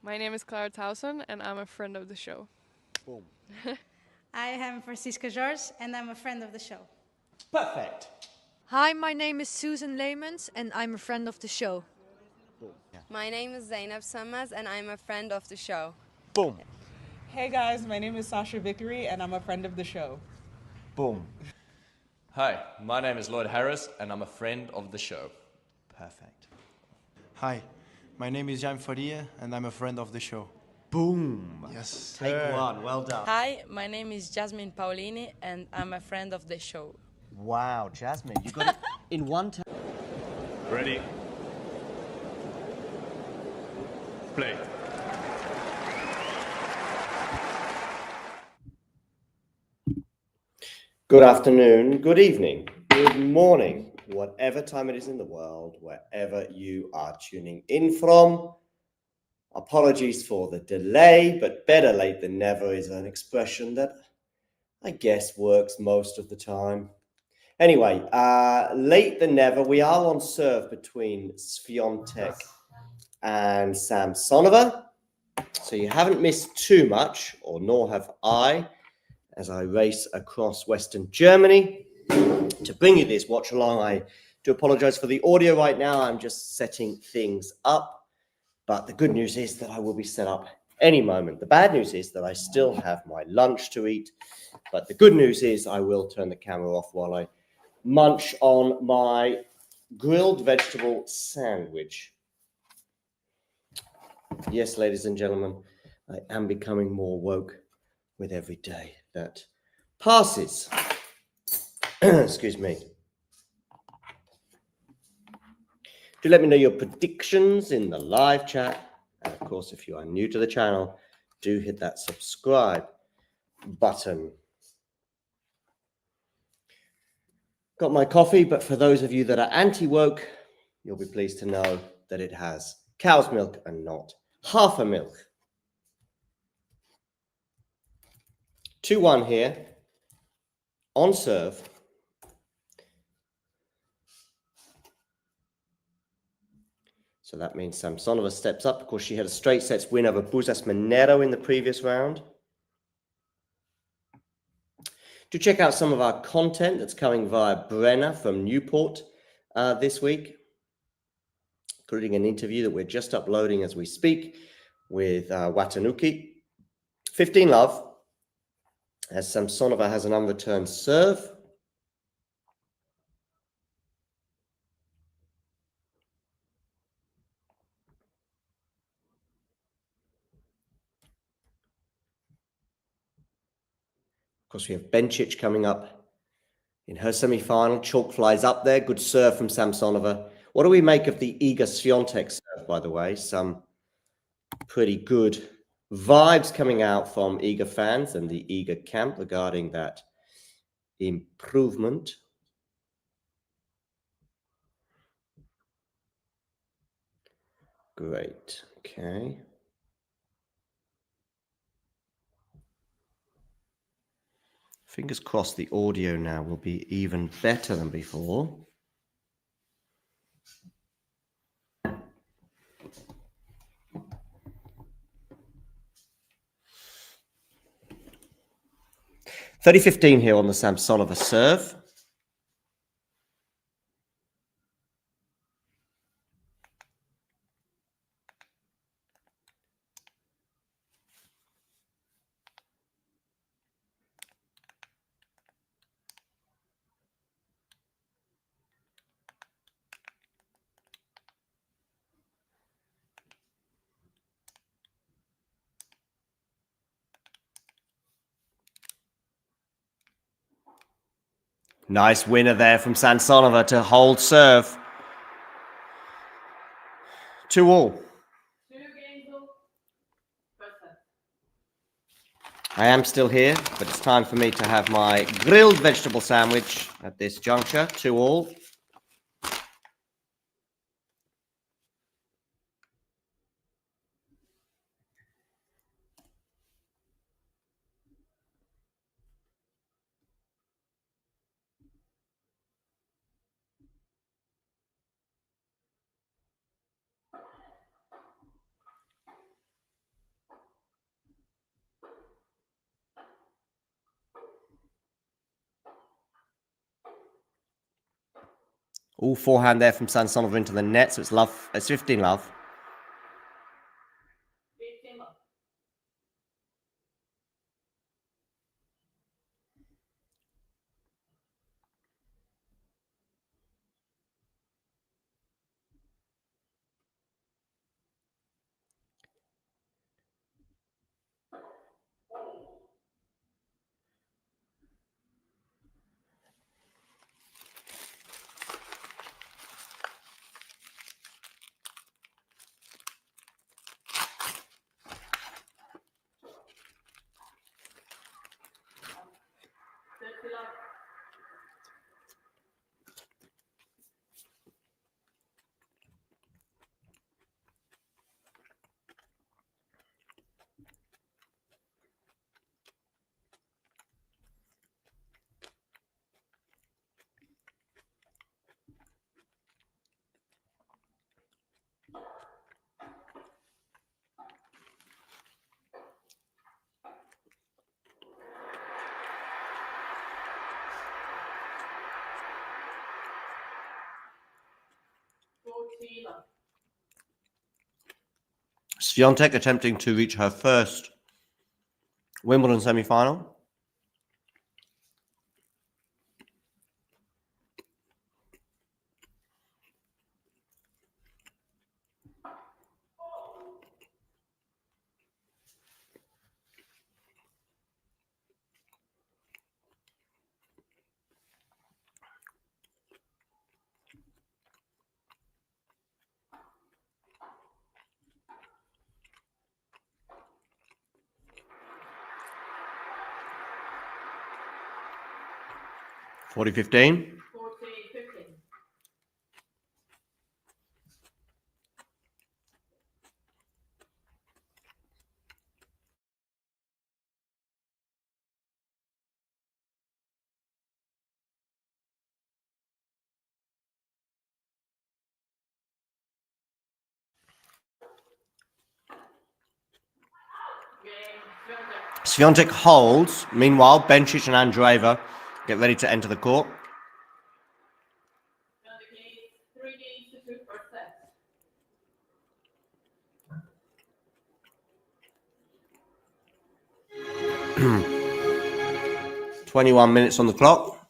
My name is Clara Towson, and I'm a friend of the show. Boom. I am Francisca George, and I'm a friend of the show. Perfect. Hi, my name is Susan Leemans and I'm a friend of the show. Boom. Yeah. My name is Zainab Sammaz and I'm a friend of the show. Boom. Hey guys, my name is Sasha Vickery and I'm a friend of the show. Boom. Hi, my name is Lloyd Harris and I'm a friend of the show. Perfect. Hi, my name is Jan Faria and I'm a friend of the show. Boom. Yes. Take one. Well done. Hi, my name is Jasmine Paolini and I'm a friend of the show. Wow, Jasmine, you got it in one time. Ready? Play. Good afternoon, good evening, good morning, whatever time it is in the world, wherever you are tuning in from. Apologies for the delay, but better late than never is an expression that I guess works most of the time. Anyway, late than never, we are on serve between Swiatek and Samsonova. So you haven't missed too much, or nor have I, as I race across Western Germany to bring you this watch along. I do apologize for the audio right now. I'm just setting things up. But the good news is that I will be set up any moment. The bad news is that I still have my lunch to eat. But the good news is I will turn the camera off while I munch on my grilled vegetable sandwich. Yes, ladies and gentlemen, I am becoming more woke with every day that passes. Excuse me. Do let me know your predictions in the live chat. And of course, if you are new to the channel, do hit that subscribe button. Got my coffee, but for those of you that are anti-woke, you'll be pleased to know that it has cow's milk and not half a milk. 2-1 here on serve. So that means Samsonova steps up. Of course, she had a straight sets win over Buzas Monero in the previous round. Do check out some of our content that's coming via Brenner from Newport this week, including an interview that we're just uploading as we speak with Watanuki. 15 love, as Samsonova has an unreturned serve. Of course, we have Bencic coming up in her semi-final. Chalk flies up there. Good serve from Samsonova. What do we make of the Iga Swiatek serve, by the way? Some pretty good vibes coming out from Iga fans and the Iga camp regarding that improvement. Great. Okay. Fingers crossed the audio now will be even better than before. .30-15 here on the Samsonova serve. Nice winner there from Samsonova to hold serve. 2-2. I am still here, but it's time for me to have my grilled vegetable sandwich at this juncture. 2-2. All forehand there from Samsonova into the net, so it's love. It's 15 love. Swiatek attempting to reach her first Wimbledon semi-final. (40-15). Swiatek holds. Meanwhile, Bencic and Andreeva get ready to enter the court. (21 minutes on the clock.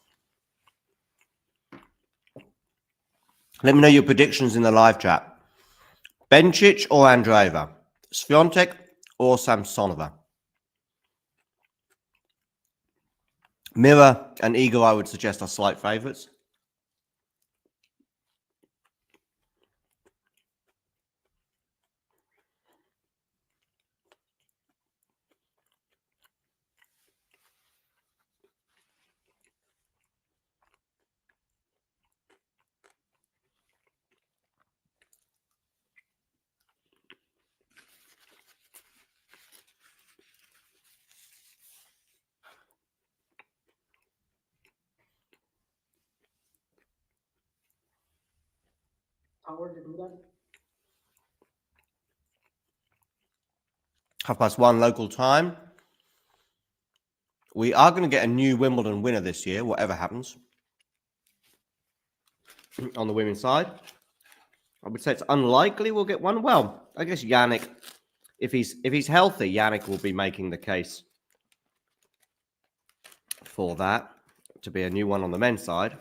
Let me know your predictions in the live chat. Bencic or Andreeva? Swiatek or Samsonova? Mira and Igor, I would suggest, are slight favourites. (1:30 local time. We are going to get a new Wimbledon winner this year, whatever happens. On the women's side, I would say it's unlikely we'll get one. Well, I guess Yannick, if he's healthy, Yannick will be making the case for that to be a new one on the men's side.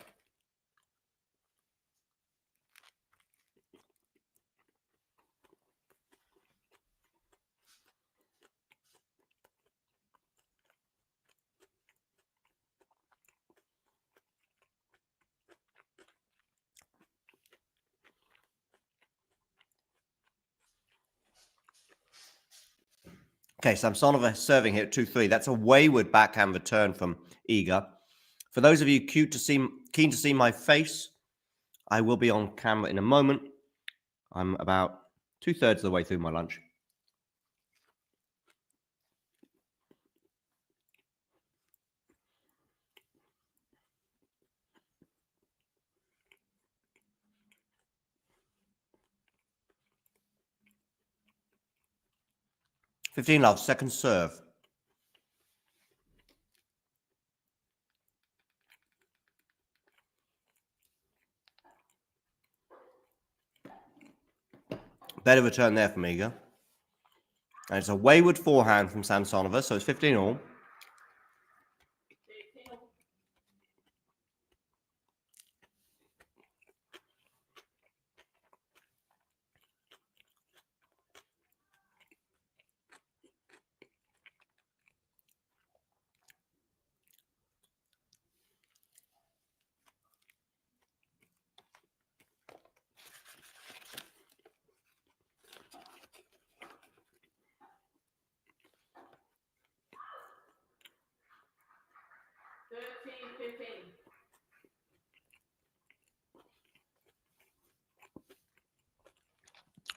Okay, Samsonova serving here at 2-3. That's a wayward backhand return from Igor. For those of you keen to see my face, I will be on camera in a moment. I'm about 2/3 of the way through my lunch. (15 love), second serve. Better return there from Iga. And it's a wayward forehand from Samsonova, so it's 15 all.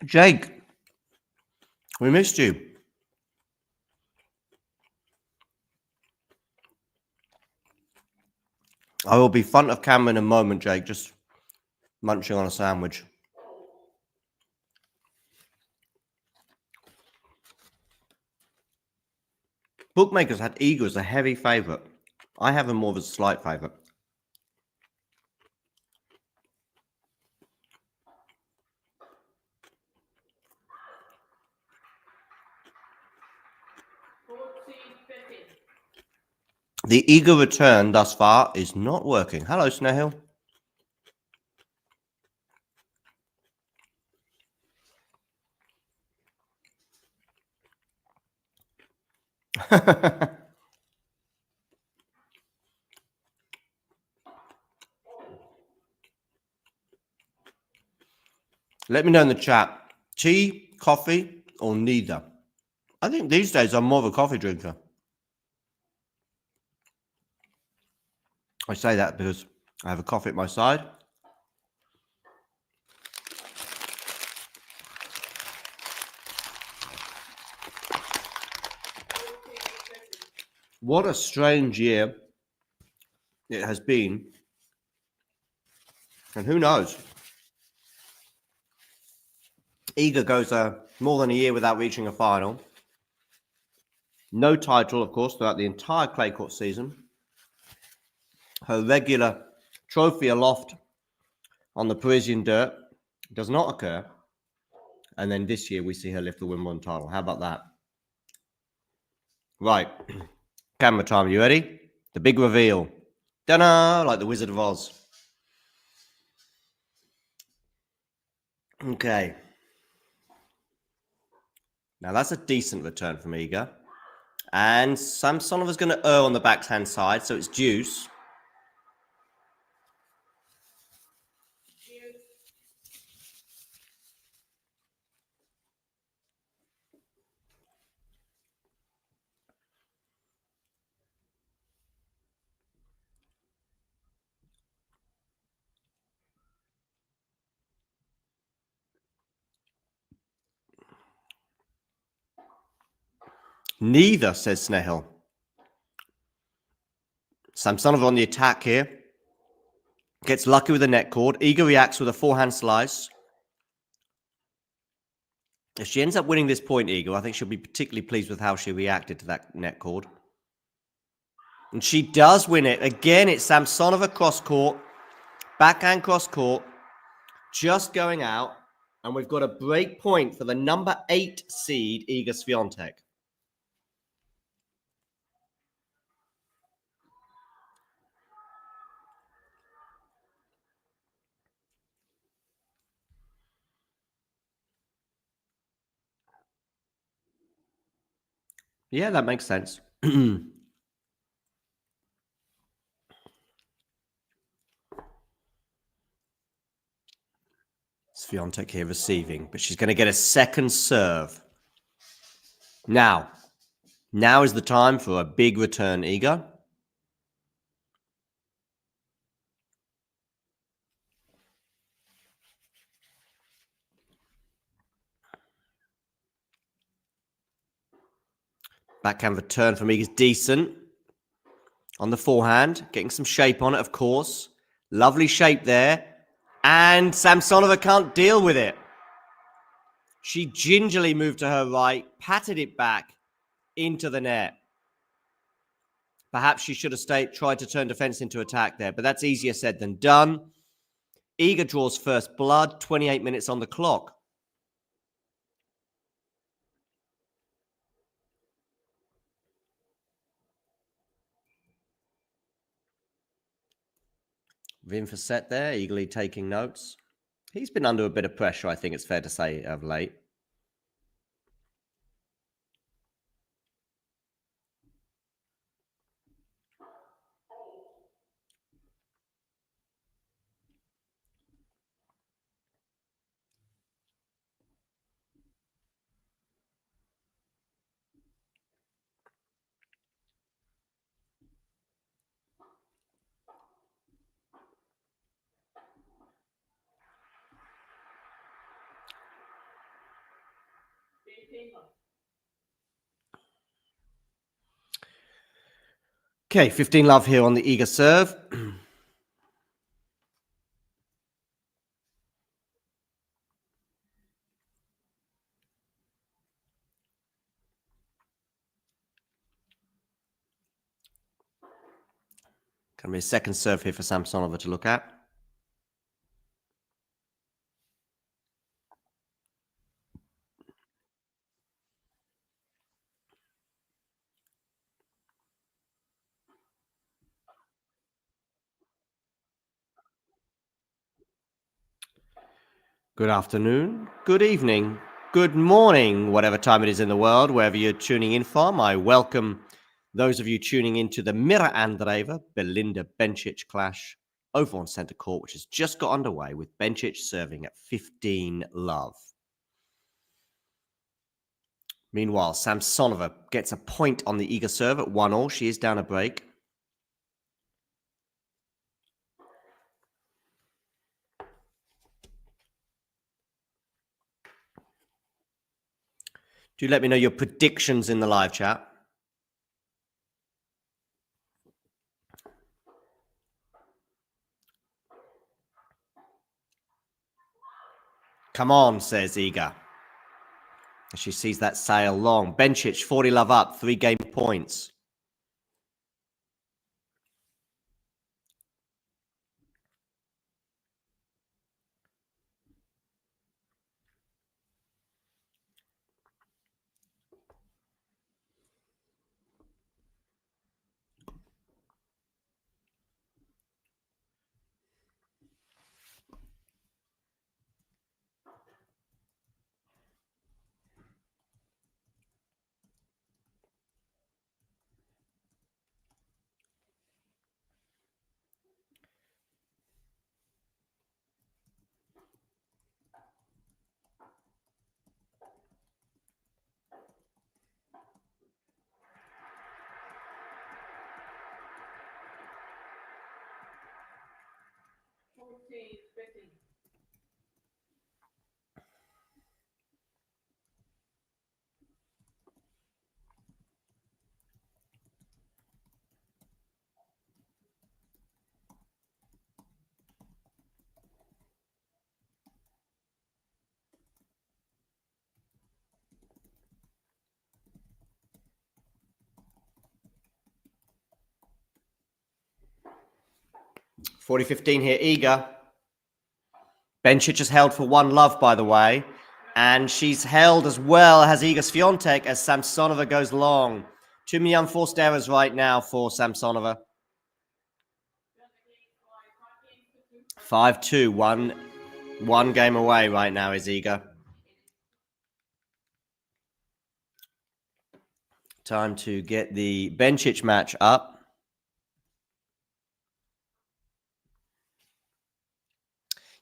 Jake, we missed you. I will be front of camera in a moment, Jake, just munching on a sandwich. Bookmakers had Iga as a heavy favourite. I have him more of a slight favourite. The Iga return thus far is not working. Hello, Snehil. Let me know in the chat. Tea, coffee, or neither? I think these days I'm more of a coffee drinker. I say that because I have a coffee at my side. What a strange year it has been. And who knows? Iga goes more than a year without reaching a final. No title, of course, throughout the entire clay court season. Her regular trophy aloft on the Parisian dirt does not occur. And then this year we see her lift the Wimbledon title. How about that? Right. Camera time. You ready? The big reveal. Ta-da! Like the Wizard of Oz. Okay. Now that's a decent return from Iga. And Samsonova's going to err on the backhand side, so it's deuce. Neither, says Snehil. Samsonova on the attack here. Gets lucky with the net cord. Iga reacts with a forehand slice. If she ends up winning this point, Iga, I think she'll be particularly pleased with how she reacted to that net cord. And she does win it. Again, it's Samsonova cross court. Backhand cross court. Just going out. And we've got a break point for the number 8 seed, Iga Swiatek. Yeah, that makes sense. Swiatek here receiving, but she's going to get a second serve. Now is the time for a big return, Iga. Backhand return from Iga is decent. On the forehand, getting some shape on it, of course. Lovely shape there. And Samsonova can't deal with it. She gingerly moved to her right, patted it back into the net. Perhaps she should have tried to turn defense into attack there, but that's easier said than done. Iga draws first blood, 28 minutes on the clock. Wim for set there, eagerly taking notes. He's been under a bit of pressure, I think it's fair to say, of late. Okay, 15 love here on the eager serve. Going to be a second serve here for Samsonova to look at. Good afternoon, good evening, good morning, whatever time it is in the world, wherever you're tuning in from. I welcome those of you tuning into the Mira Andreeva Belinda Bencic clash over on centre court, which has just got underway with Bencic serving at 15 love. Meanwhile, Samsonova gets a point on the eager serve at 1-1. She is down a break. Do let me know your predictions in the live chat. Come on, says Iga. As she sees that sail long. Bencic, 40 love up, 3 game points. $40-15 here, Iga. Bencic has held for 1 love, by the way. And she's held as well as Iga Swiatek as Samsonova goes long. Too many unforced errors right now for Samsonova. 5-2, one game away right now is Iga. Time to get the Bencic match up.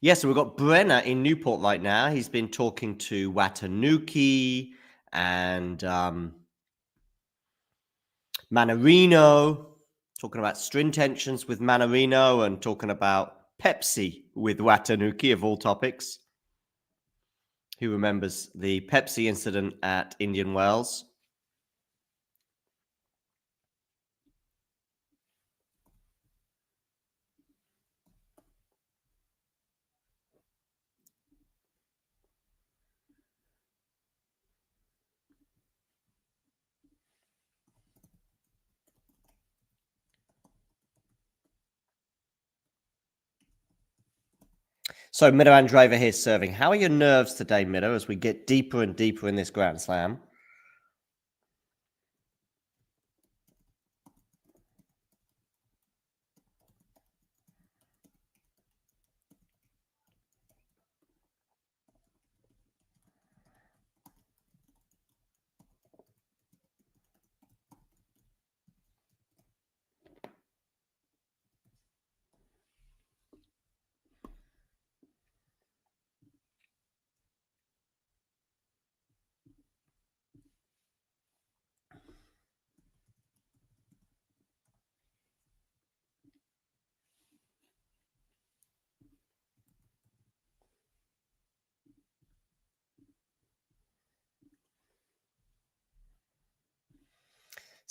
Yes, so we've got Brenner in Newport right now. He's been talking to Watanuki and Manarino, talking about string tensions with Manarino and talking about Pepsi with Watanuki, of all topics. Who remembers the Pepsi incident at Indian Wells? So, Mira Andreeva here serving. How are your nerves today, Mira, as we get deeper and deeper in this Grand Slam?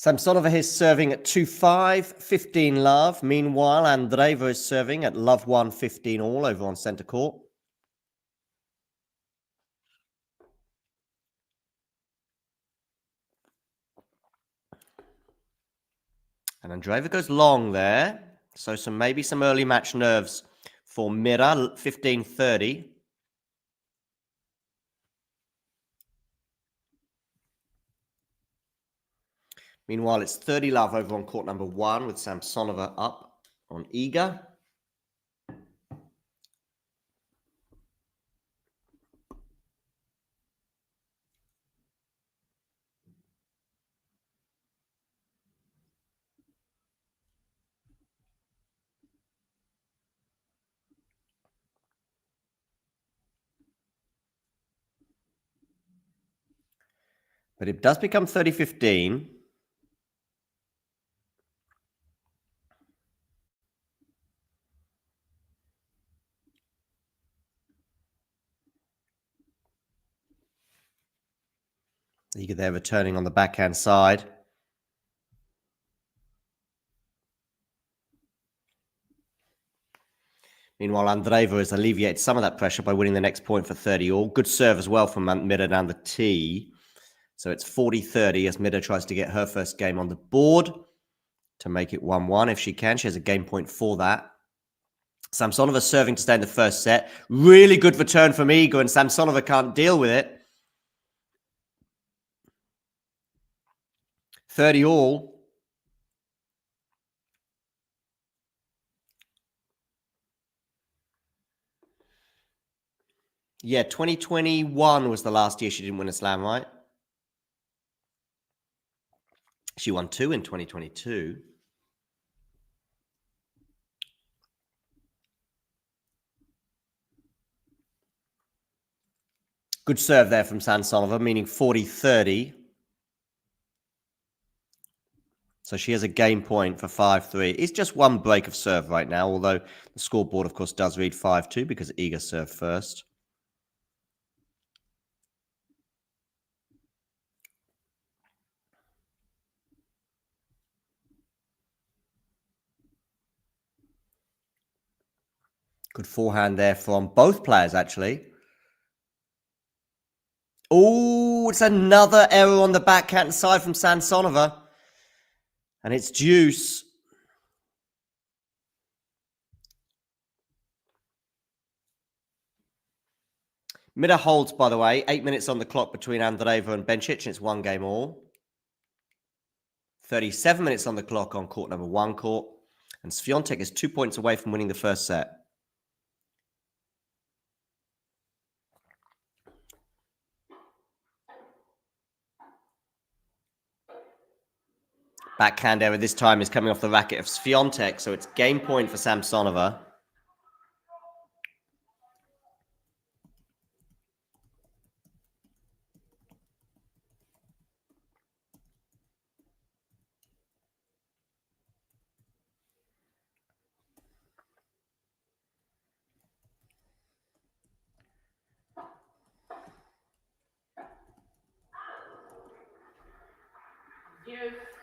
Samsonova is serving at 2-5, 15 love. Meanwhile, Andreeva is serving at love 1, 15 all over on centre court. And Andreeva goes long there. So maybe some early match nerves for Mira, 15-30. Meanwhile, it's 30 love over on court number 1 with Samsonova up on Iga. But it does become 30-15. Iga there returning on the backhand side. Meanwhile, Andreeva has alleviated some of that pressure by winning the next point for 30 all. Good serve as well from Mida down the tee. So it's 40-30 as Mida tries to get her first game on the board to make it 1-1 if she can. She has a game point for that. Samsonova serving to stay in the first set. Really good return from Iga, and Samsonova can't deal with it. 30 all. Yeah, 2021 was the last year she didn't win a slam, right? She won 2 in 2022. Good serve there from Samsonova, meaning 40-30. So she has a game point for 5-3. It's just one break of serve right now, although the scoreboard, of course, does read 5-2 because Iga served first. Good forehand there from both players, actually. Oh, it's another error on the backhand side from Samsonova. And it's deuce. Mida holds, by the way. 8 minutes on the clock between Andreeva and Bencic, and it's 1 game all. 37 minutes on the clock on court number 1 court. And Swiatek is 2 points away from winning the first set. Backhand error this time is coming off the racket of Swiatek, so it's game point for Samsonova.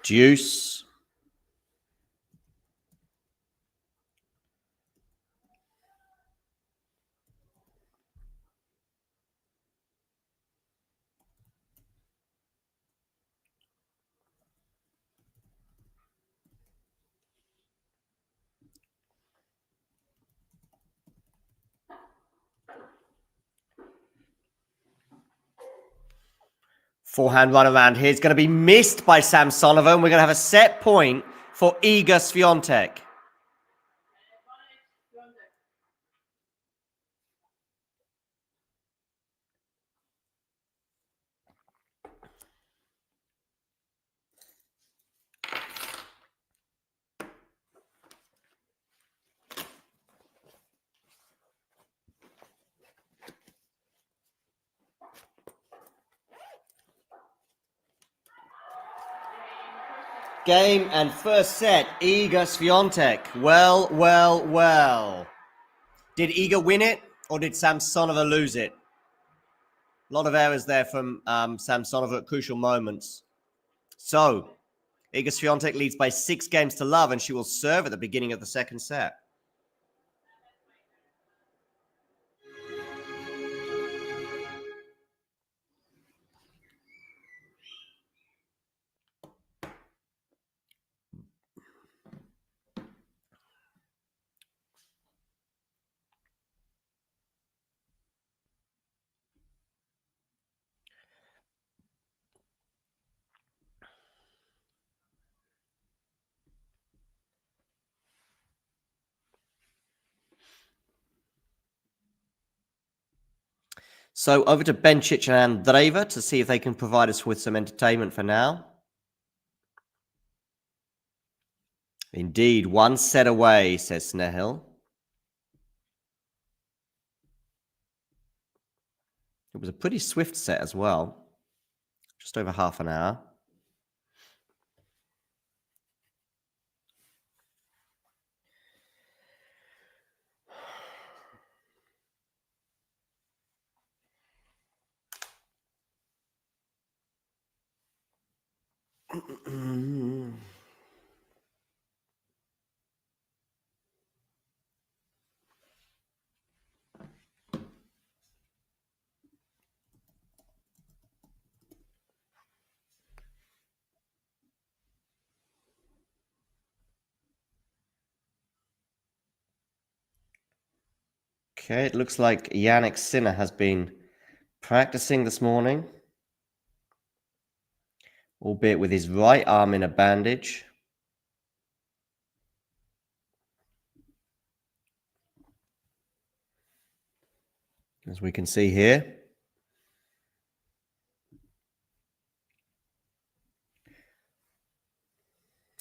Deuce. Forehand run around here is going to be missed by Samsonova, and we're going to have a set point for Iga Swiatek. Game and first set, Iga Swiatek. Well, well, well. Did Iga win it, or did Samsonova lose it? A lot of errors there from Samsonova at crucial moments. So, Iga Swiatek leads by 6 games to love, and she will serve at the beginning of the second set. So over to Bencic and Andreeva to see if they can provide us with some entertainment for now. Indeed, 1 set away, says Snehil. It was a pretty swift set as well. Just over half an hour. Okay, it looks like Yannick Sinner has been practicing this morning, albeit with his right arm in a bandage. As we can see here.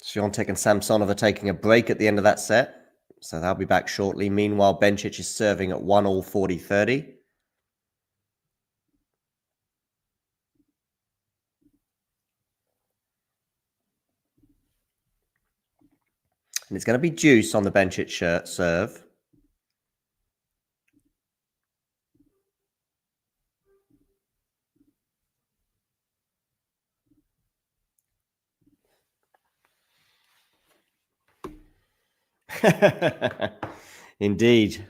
Swiatek and Samsonova taking a break at the end of that set. So they'll be back shortly. Meanwhile, Bencic is serving at 1-all 40-30. And it's going to be deuce on the Bencic serve. Indeed.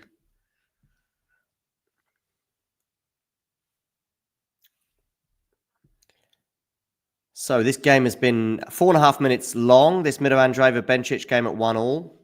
So this game has been 4.5 minutes long. This Miro Andreeva Bencic game at 1-all.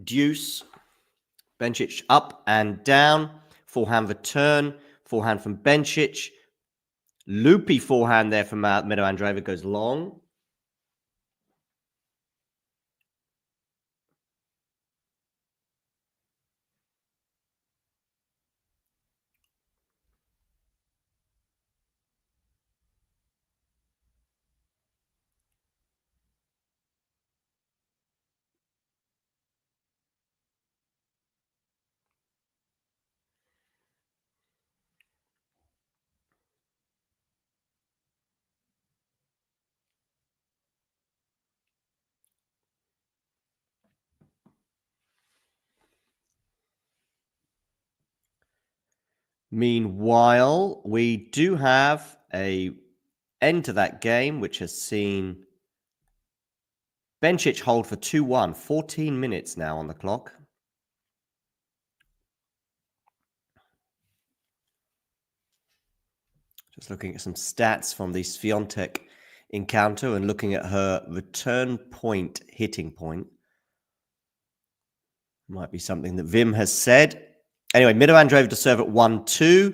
Deuce. Bencic up and down. Forehand return. Forehand from Bencic. Loopy forehand there from Miro Andreeva goes long. Meanwhile, we do have a end to that game, which has seen Bencic hold for 2-1. 14 minutes now on the clock. Just looking at some stats from the Swiatek encounter and looking at her return point, hitting point. Might be something that Wim has said. Anyway, Miro Andreeva to serve at 1-2.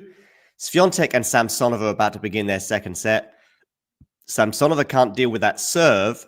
Swiatek and Samsonova are about to begin their second set. Samsonova can't deal with that serve.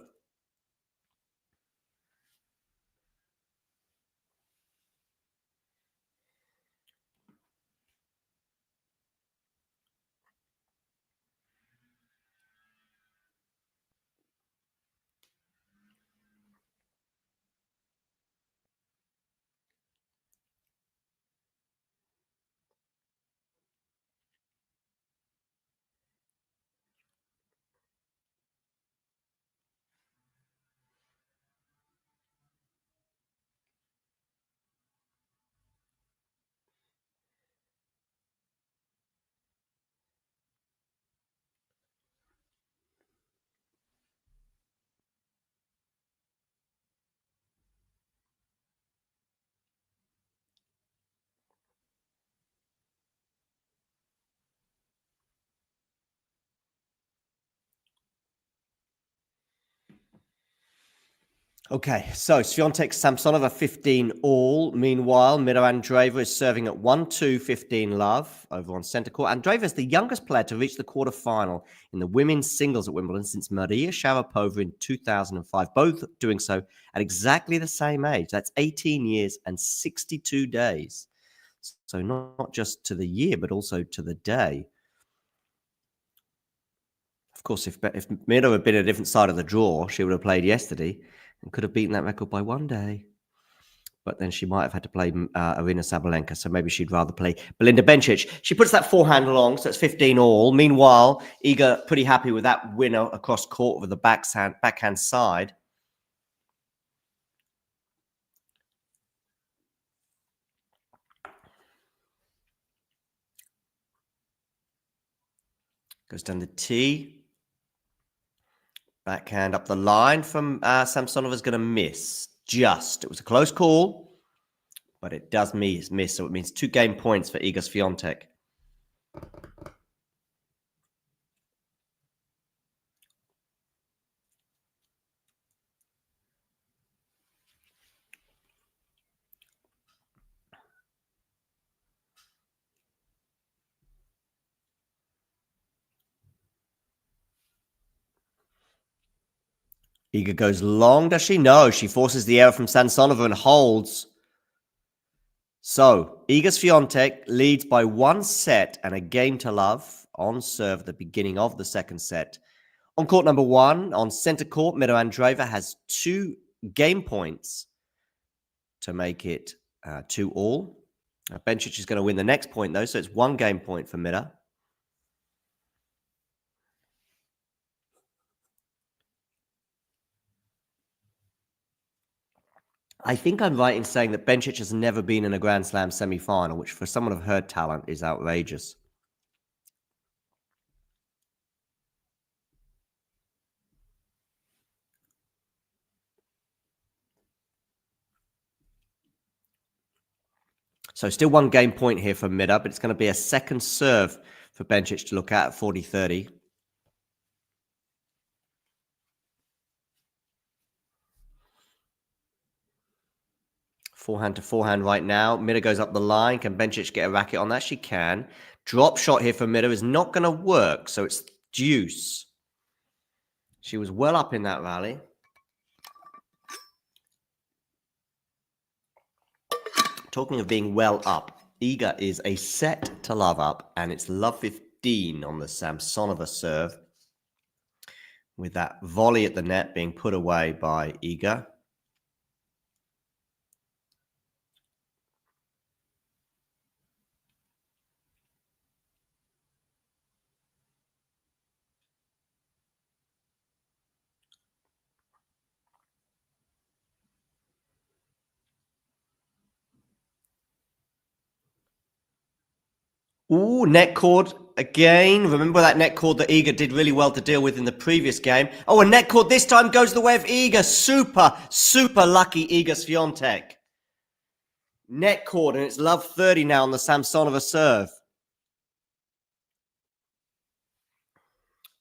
Okay, so Swiatek Samsonova 15 all. Meanwhile, Mira Andreeva is serving at 1-2, 15 love over on centre court. Andreeva is the youngest player to reach the quarterfinal in the women's singles at Wimbledon since Maria Sharapova in 2005, both doing so at exactly the same age. That's 18 years and 62 days. So not just to the year, but also to the day. Of course, if Mira had been a different side of the draw, she would have played yesterday and could have beaten that record by 1 day. But then she might have had to play Arina Sabalenka, so maybe she'd rather play Belinda Bencic. She puts that forehand along, so it's 15 all. Meanwhile, Iga pretty happy with that winner across court with the backhand side. Goes down the tee. Backhand up the line from Samsonova is going to miss. It was a close call, but it does miss. So it means 2 game points for Iga Swiatek. Iga goes long, does she? No, she forces the error from Samsonova and holds. So, Iga Swiatek leads by 1 set and a game to love on serve at the beginning of the second set. On court number 1, on centre court, Mira Andreeva has 2 game points to make it 2 all. Bencic is going to win the next point, though, so it's 1 game point for Mira. I think I'm right in saying that Bencic has never been in a Grand Slam semi-final, which for someone of her talent is outrageous. So still 1 game point here for Mira, but it's going to be a second serve for Bencic to look at 40-30. Forehand to forehand right now. Mira goes up the line. Can Bencic get a racket on that? She can. Drop shot here for Mira is not going to work, so it's deuce. She was well up in that rally. Talking of being well up, Iga is a set to love up, and it's love 15 on the Samsonova serve, with that volley at the net being put away by Iga. Ooh, net cord again. Remember that net cord that Iga did really well to deal with in the previous game. Oh, a net cord this time goes the way of Iga. Super lucky Iga Swiatek. Net cord, and it's love 30 now on the Samsonova serve.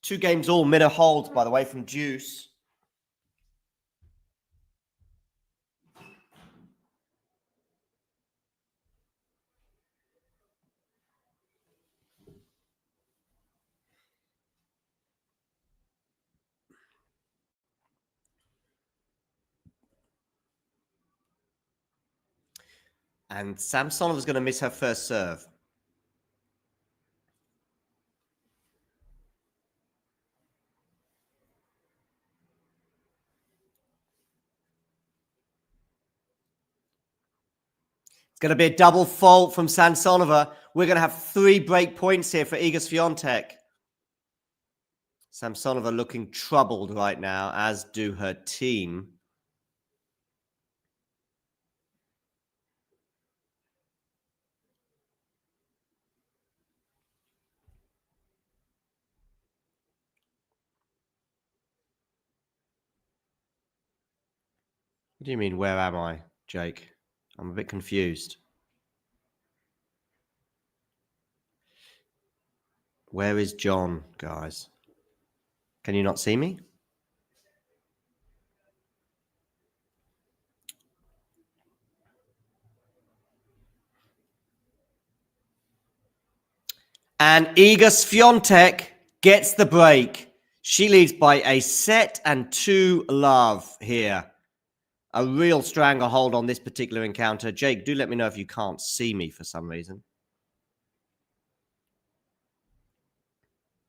2 games all. Mira holds, by the way, from deuce. And Samsonova's going to miss her first serve. It's going to be a double fault from Samsonova. We're going to have 3 break points here for Iga Swiatek. Samsonova looking troubled right now, as do her team. What do you mean, where am I, Jake? I'm a bit confused. Where is John, guys? Can you not see me? And Iga Swiatek gets the break. She leads by a set and 2-love here. A real stranglehold on this particular encounter. Jake, do let me know if you can't see me for some reason.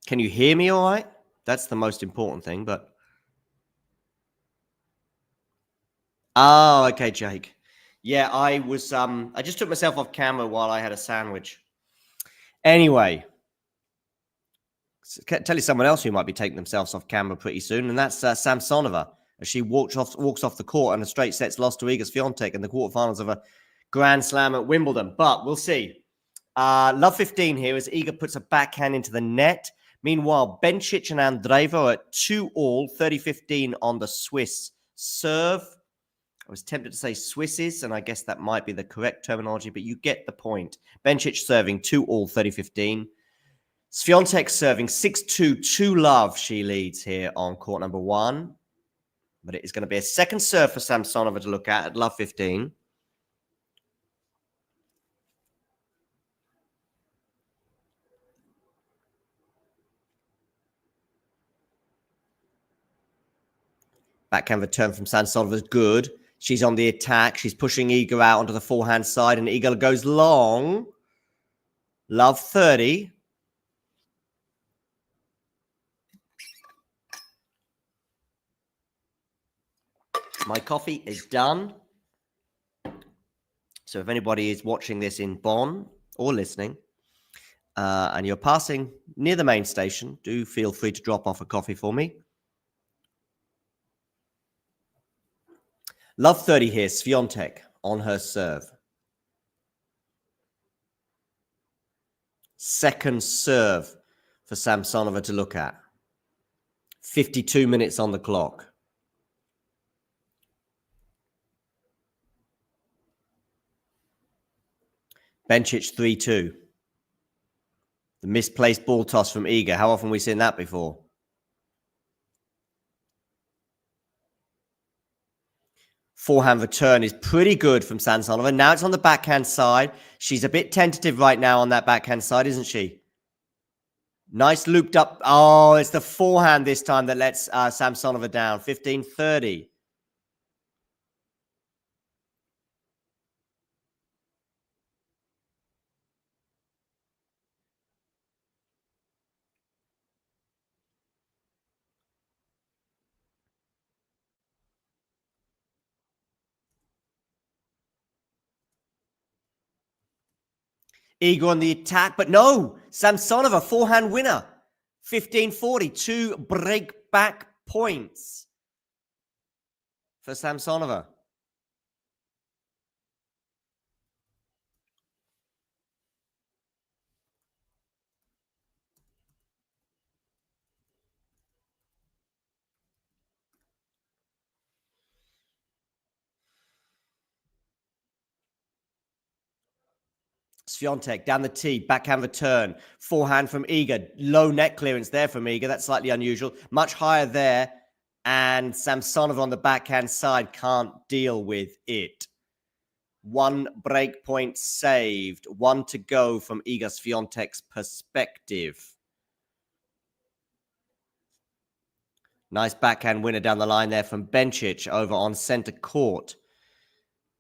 Can you hear me all right? That's the most important thing, but... Oh, okay, Jake. Yeah, I just took myself off camera while I had a sandwich. Anyway, tell you someone else who might be taking themselves off camera pretty soon, and that's Samsonova, as she walks off the court and a straight sets lost to Iga Swiatek in the quarterfinals of a Grand Slam at Wimbledon. But we'll see. Love 15 here as Iga puts a backhand into the net. Meanwhile, Bencic and Andreeva are at 2-all, 30-15 on the Swiss serve. I was tempted to say Swisses, and I guess that might be the correct terminology, but you get the point. Bencic serving 2-all, 30-15. Swiatek serving 6-2, 2-love. She leads here on court number 1. But it is going to be a second serve for Samsonova to look at love 15. Backhand return from Samsonova is good. She's on the attack. She's pushing Iga out onto the forehand side, and Iga goes long. Love 30. My coffee is done. So if anybody is watching this in Bonn or listening, and you're passing near the main station, do feel free to drop off a coffee for me. Love 30 here, Swiatek on her serve. Second serve for Samsonova to look at. 52 minutes on the clock. Bencic 3-2. The misplaced ball toss from Iga. How often have we seen that before? Forehand return is pretty good from Samsonova. Now it's on the backhand side. She's a bit tentative right now on that backhand side, isn't she? Nice looped up. Oh, it's the forehand this time that lets Samsonova down. 15-30. Iga on the attack, but no! Samsonova, forehand winner. 15-40, 2 break back points for Samsonova. Swiatek down the tee, backhand return, forehand from Iga, low net clearance there from Iga. That's slightly unusual. Much higher there, and Samsonova on the backhand side can't deal with it. 1 break point saved, 1 to go from Iga Swiatek's perspective. Nice backhand winner down the line there from Bencic over on center court.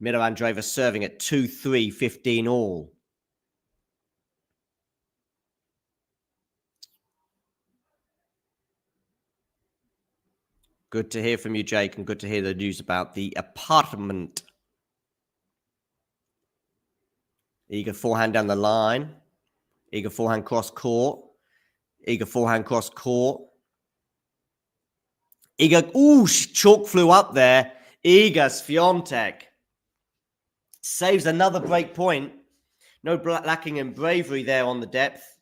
Miro Andreeva serving at 2-3, 15-all. Good to hear from you, Jake, and good to hear the news about the apartment. Iga forehand down the line. Iga forehand cross court. Iga forehand cross court. Iga, ooh, chalk flew up there. Iga Swiatek saves another break point. No lacking in bravery there on the depth.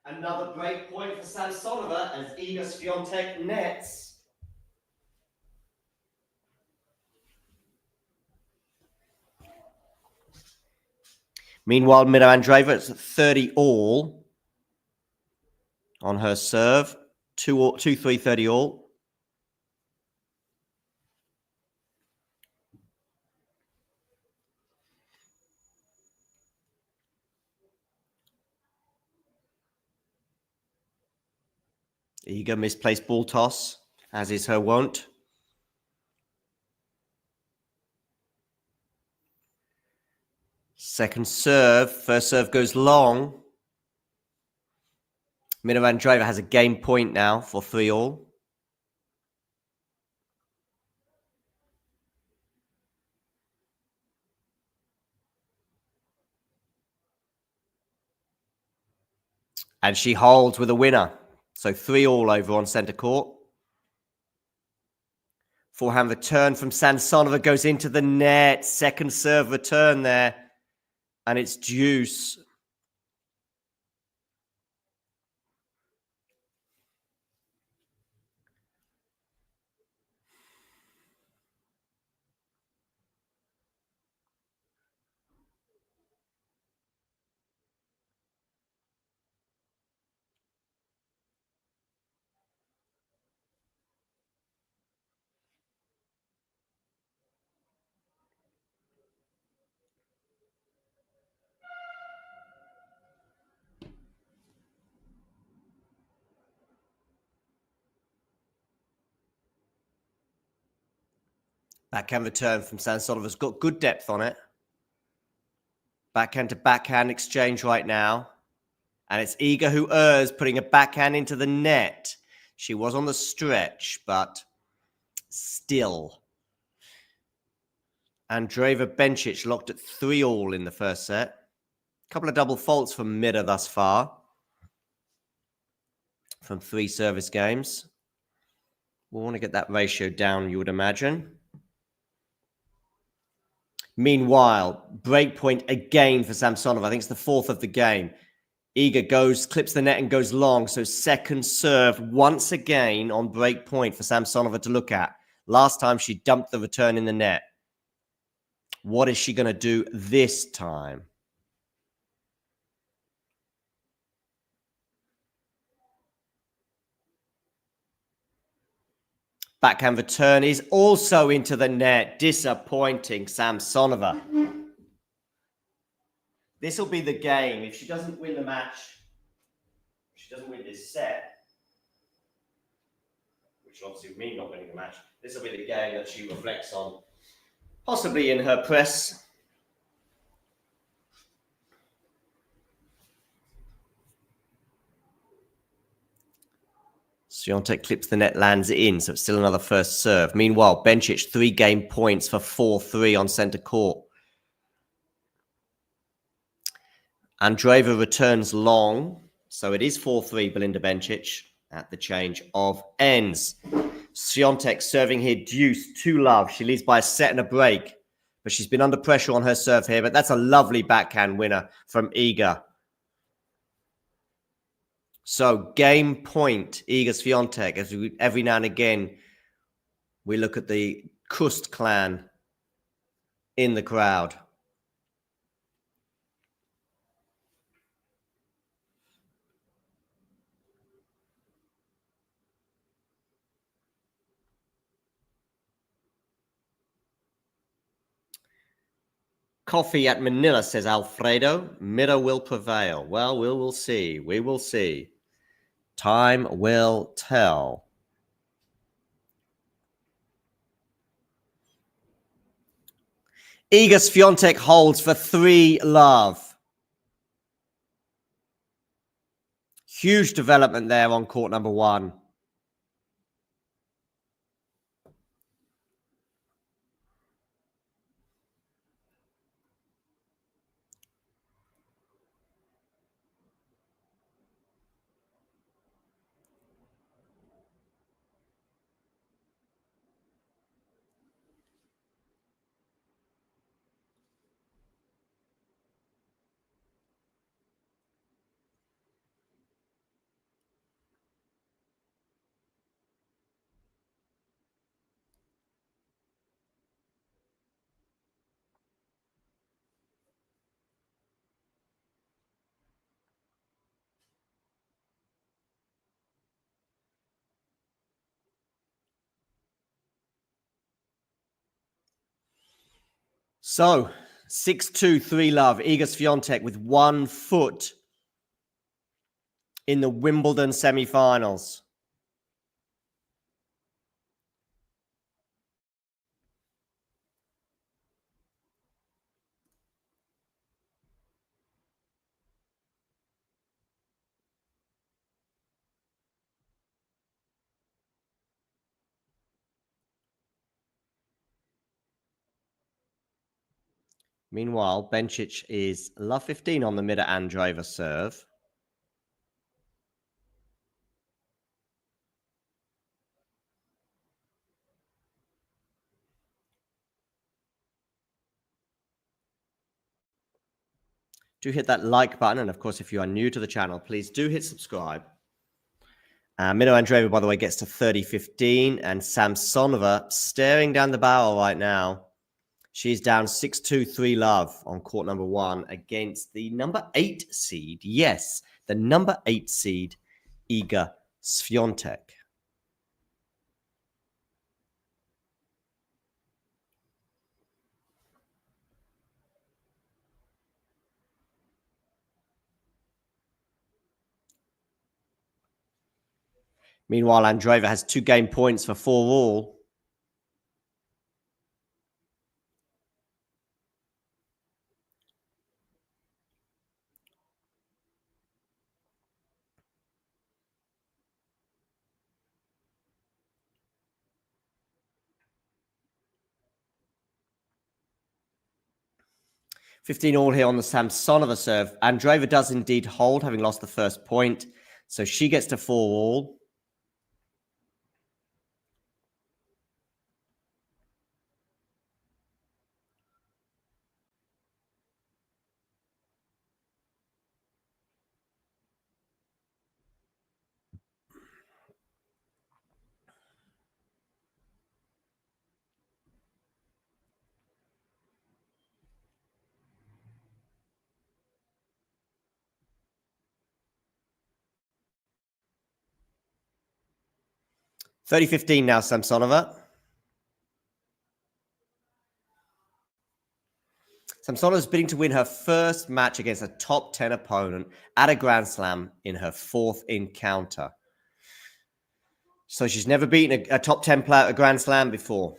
Another break point for Samsonova as Iga Swiatek nets. Meanwhile, Mira Andreeva, it's 30 all on her serve. 2-3, 30 all. Iga misplaced ball toss, as is her wont. Second serve. First serve goes long. Mira Andreeva has a game point now for 3 all. And she holds with a winner. So 3 all over on centre court. Forehand return from Samsonova goes into the net. Second serve return there. And it's deuce. Backhand return from Samsonova's got good depth on it. Backhand to backhand exchange right now. And it's Iga who errs, putting a backhand into the net. She was on the stretch, but still. Andreeva Bencic locked at 3 all in the first set. A couple of double faults from Mira thus far. From 3 service games. We'll want to get that ratio down, you would imagine. Meanwhile, break point again for Samsonova. I think it's the 4th of the game. Iga clips the net and goes long. So second serve once again on break point for Samsonova to look at. Last time she dumped the return in the net. What is she going to do this time? Backhand return is also into the net. Disappointing Samsonova. This will be the game. If she doesn't win the match, if she doesn't win this set, which obviously would mean not winning the match, this will be the game that she reflects on, possibly in her press. Swiatek clips the net, lands it in, so it's still another first serve. Meanwhile, Bencic 3 game points for 4-3 on centre court. Andreeva returns long, so it is 4-3 Belinda Bencic at the change of ends. Swiatek serving here deuce, 2-love. She leads by a set and a break, but she's been under pressure on her serve here, but that's a lovely backhand winner from Iga. So game point, Iga Swiatek, as every now and again, we look at the Kust clan in the crowd. Coffee at Manila, says Alfredo. Mira will prevail. Well, we will see. We will see. Time will tell. Iga Swiatek holds for 3-love. Huge development there on court number 1. So 6-2, 3-love. Iga Swiatek with 1 foot in the Wimbledon semi-finals. Meanwhile, Bencic is love 15 on the Mida Andreeva serve. Do hit that like button. And of course, if you are new to the channel, please do hit subscribe. Mida Andreeva, by the way, gets to 30-15. And Samsonova staring down the barrel right now. She's down 6-2, 3-love on court number 1 against the number 8 seed. Yes, the number 8 seed, Iga Swiatek. Meanwhile, Andreeva has 2 game points for 4 all. $15 all here on the Samsonova serve. Andreeva does indeed hold, having lost the first point. So she gets to 4 all. $30-15 now, Samsonova. Samsonova's bidding to win her first match against a top 10 opponent at a Grand Slam in her 4th encounter. So she's never beaten a top 10 player at a Grand Slam before.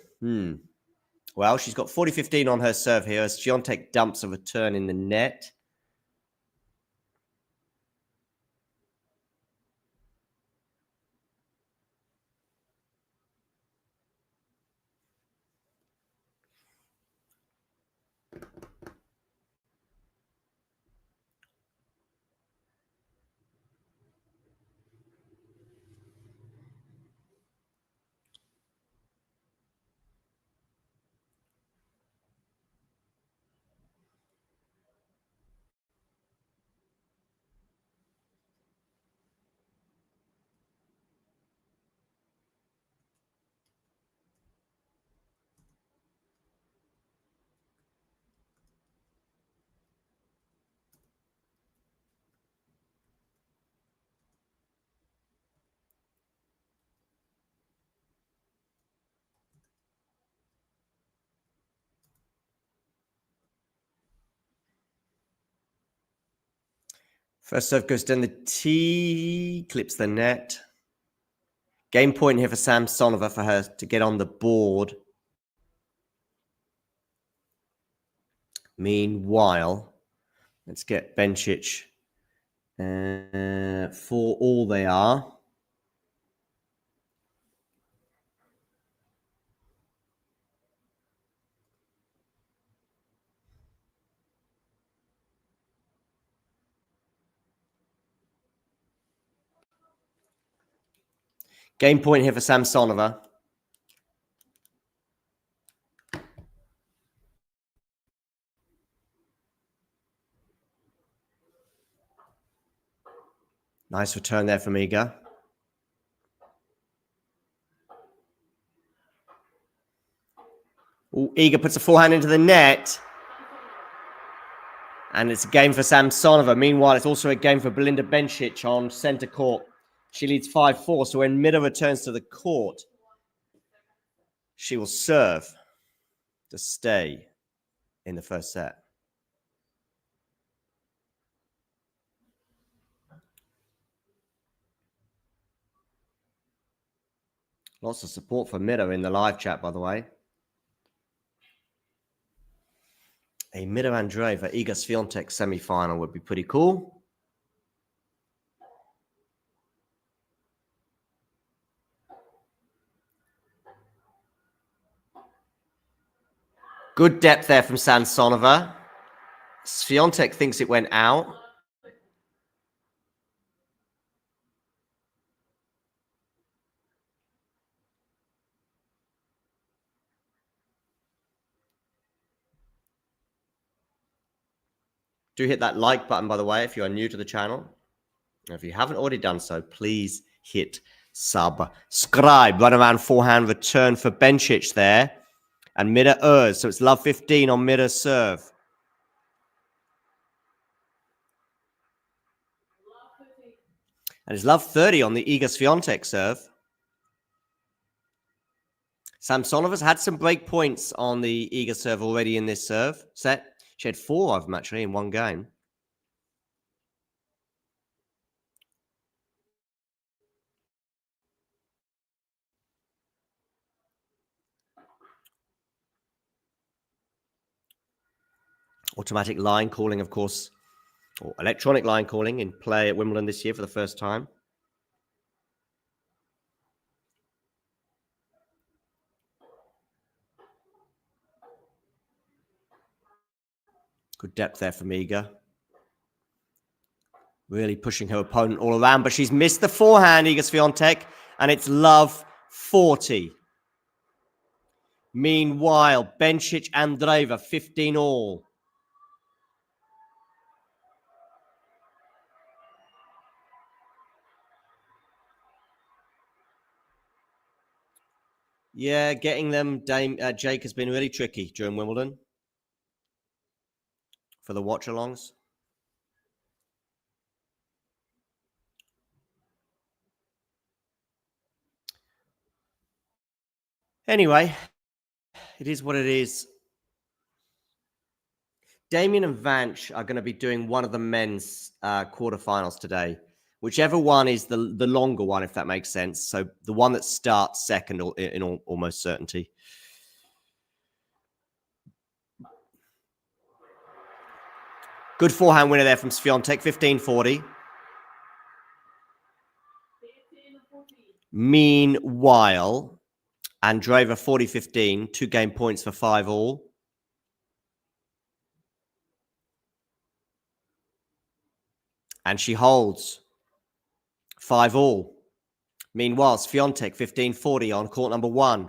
Well, she's got 40-15 on her serve here as Swiatek dumps a return in the net. First serve goes down the tee, clips the net. Game point here for Samsonova for her to get on the board. Meanwhile, let's get Bencic. 4 all they are. Game point here for Samsonova. Nice return there from Iga. Ooh, Iga puts a forehand into the net. And it's a game for Samsonova. Meanwhile, it's also a game for Belinda Bencic on center court. She leads 5-4. So when Mida returns to the court, she will serve to stay in the first set. Lots of support for Mida in the live chat, by the way. A Mida Andreeva Iga Swiatek semi-final would be pretty cool. Good depth there from Samsonova. Swiatek thinks it went out. Do hit that like button, by the way, if you are new to the channel. And if you haven't already done so, please hit subscribe. Run around forehand return for Bencic there. And Mida errs, so it's love 15 on Mida's serve. And it's love 30 on the Iga Swiatek serve. Samsonova's had some break points on the Iga serve already in this serve set. She had 4 of them, actually, in one game. Automatic line calling, of course, or electronic line calling in play at Wimbledon this year for the first time. Good depth there from Iga. Really pushing her opponent all around, but she's missed the forehand, Iga Swiatek, and it's love 40. Meanwhile, Bencic and Andreeva, 15 all. Yeah, getting them, Jake, has been really tricky during Wimbledon for the watch-alongs. Anyway, it is what it is. Damien and Vanch are going to be doing one of the men's quarterfinals today. Whichever one is the longer one, if that makes sense. So the one that starts second in almost certainty. Good forehand winner there from Swiatek, 15-40. Meanwhile, Andreeva 40-15, 2 game points for 5 all. And she holds 5 all. Meanwhile, Swiatek 15-40 on court number 1.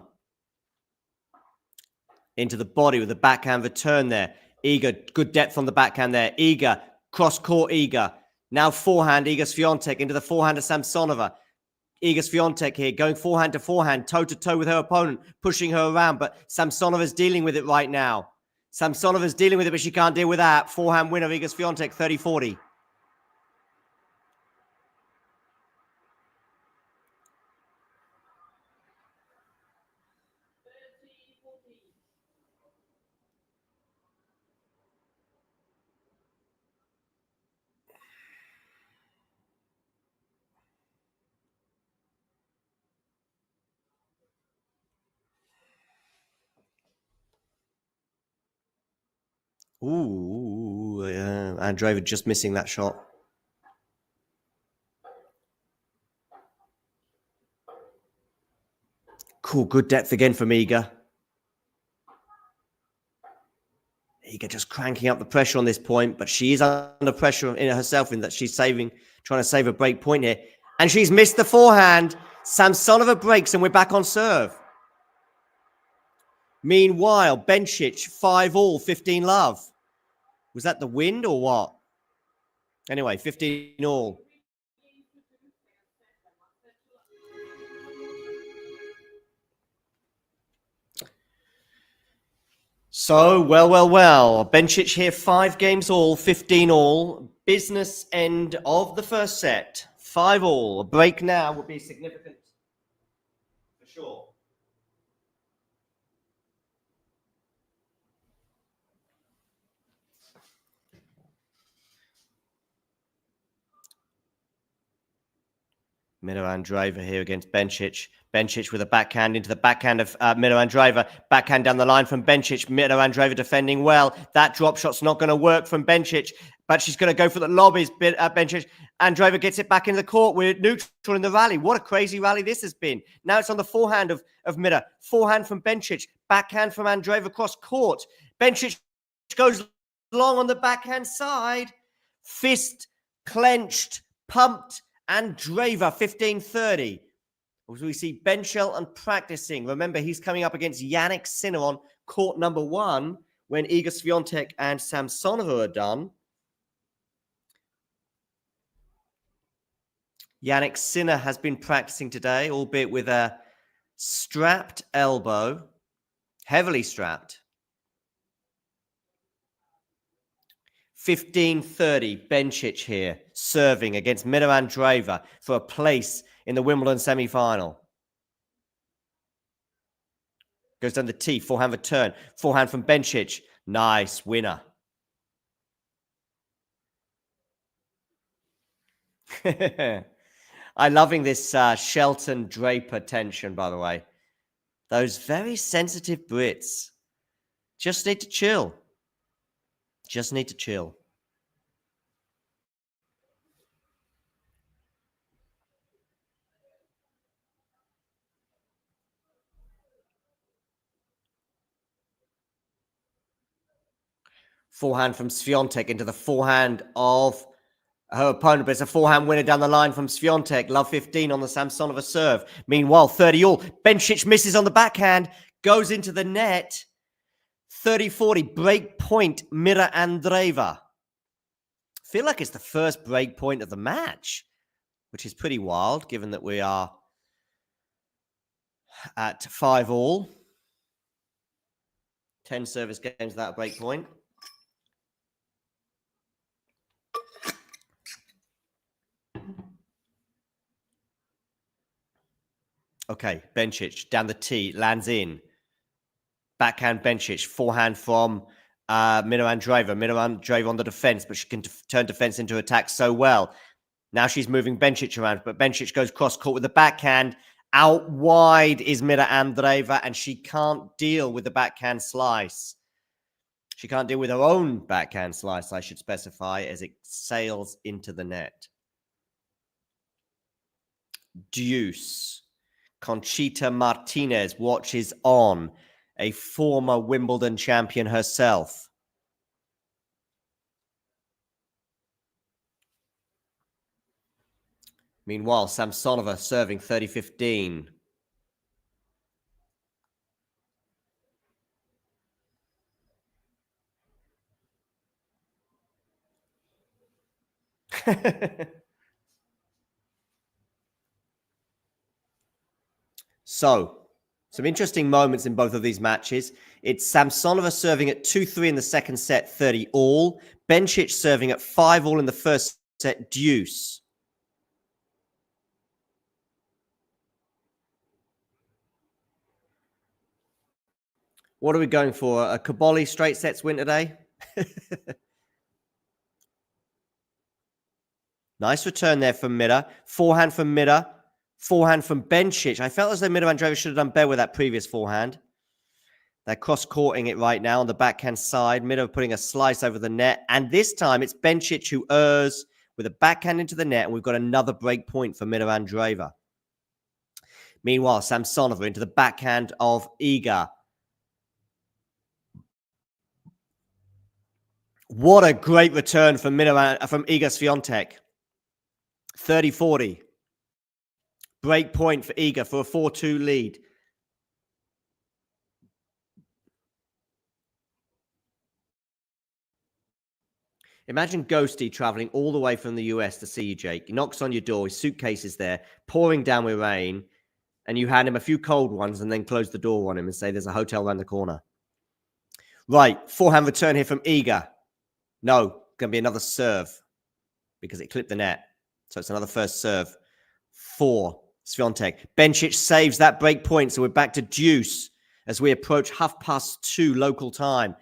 Into the body with the backhand return there. Iga, good depth on the backhand there. Iga, cross court Iga. Now forehand, Iga Swiatek into the forehand of Samsonova. Iga Swiatek here, going forehand to forehand, toe-to-toe with her opponent, pushing her around, but Samsonova's dealing with it right now. Samsonova's dealing with it, but she can't deal with that. Forehand winner, Iga Swiatek, 30-40. Ooh, Andreeva just missing that shot. Cool, good depth again from Iga. Iga just cranking up the pressure on this point, but she is under pressure in herself in that she's trying to save a break point here. And she's missed the forehand. Samsonova breaks and we're back on serve. Meanwhile, Bencic, 5 all, 15 love. Was that the wind or what? Anyway, 15 all. So, well. Bencic here, 5 games all, 15 all. Business end of the first set. 5 all. A break now would be significant for sure. Andreeva here against Bencic. Bencic with a backhand into the backhand of Andreeva. Backhand down the line from Bencic. Andreeva defending well. That drop shot's not going to work from Bencic, but she's going to go for the lobbies. Bencic. Andreeva gets it back into the court. We're neutral in the rally. What a crazy rally this has been. Now it's on the forehand of Mida. Forehand from Bencic. Backhand from Andreeva cross court. Bencic goes long on the backhand side. Fist clenched, pumped. Andreeva 15-30. As we see Ben Shelton practicing. Remember, he's coming up against Jannik Sinner on court number 1 when Iga Swiatek and Samsonova are done. Jannik Sinner has been practicing today, albeit with a strapped elbow, heavily strapped. 15-30, Bencic here, serving against Mida Andreeva for a place in the Wimbledon semi-final. Goes down the tee, forehand return. Forehand from Bencic. Nice, winner. I'm loving this Shelton Draper tension, by the way. Those very sensitive Brits just need to chill. Just need to chill. Forehand from Swiatek into the forehand of her opponent, but it's a forehand winner down the line from Swiatek. Love 15 on the Samsonova serve. Meanwhile, 30 all. Bencic misses on the backhand, goes into the net. 30-40, break point, Mida Andreeva. Feel like it's the first break point of the match, which is pretty wild, given that we are at 5 all. 10 service games without a break point. Okay, Bencic down the tee, lands in. Backhand Bencic, forehand from Mida Andreeva. Mida Andreeva on the defense, but she can turn defense into attack so well. Now she's moving Bencic around, but Bencic goes cross-court with the backhand. Out wide is Mida Andreeva, and she can't deal with the backhand slice. She can't deal with her own backhand slice, I should specify, as it sails into the net. Deuce. Conchita Martinez watches on, a former Wimbledon champion herself. Meanwhile, Samsonova serving 30-15. So, some interesting moments in both of these matches. It's Samsonova serving at 2-3 in the second set, 30 all. Bencic serving at 5 all in the first set, deuce. What are we going for? A Kaboli straight sets win today? Nice return there from Mida. Forehand from Mida. Forehand from Bencic. I felt as though Mida Andreeva should have done better with that previous forehand. They're cross-courting it right now on the backhand side. Mida putting a slice over the net. And this time it's Bencic who errs with a backhand into the net. And we've got another break point for Mida Andreeva. Meanwhile, Samsonova into the backhand of Iga. What a great return from Iga Swiatek. 30-40. Break point for Iga for a 4-2 lead. Imagine Ghosty traveling all the way from the US to see you, Jake. He knocks on your door, his suitcase is there, pouring down with rain, and you hand him a few cold ones and then close the door on him and say there's a hotel around the corner. Right, forehand return here from Iga. No, going to be another serve because it clipped the net. So it's another first serve for Swiatek. Bencic saves that break point, so we're back to deuce as we approach 2:30 local time.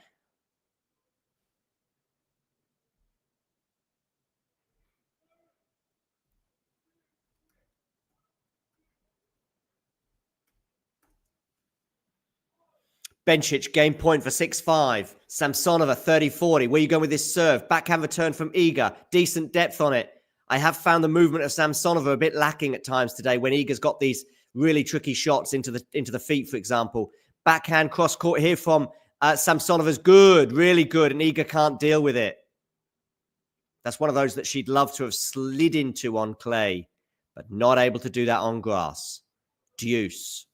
Bencic, game point for 6-5. Samsonova, 30-40. Where are you going with this serve? Backhand return from Iga. Decent depth on it. I have found the movement of Samsonova a bit lacking at times today when Iga's got these really tricky shots into the feet, for example. Backhand cross court here from Samsonova's good, really good, and Iga can't deal with it. That's one of those that she'd love to have slid into on clay, but not able to do that on grass. Deuce.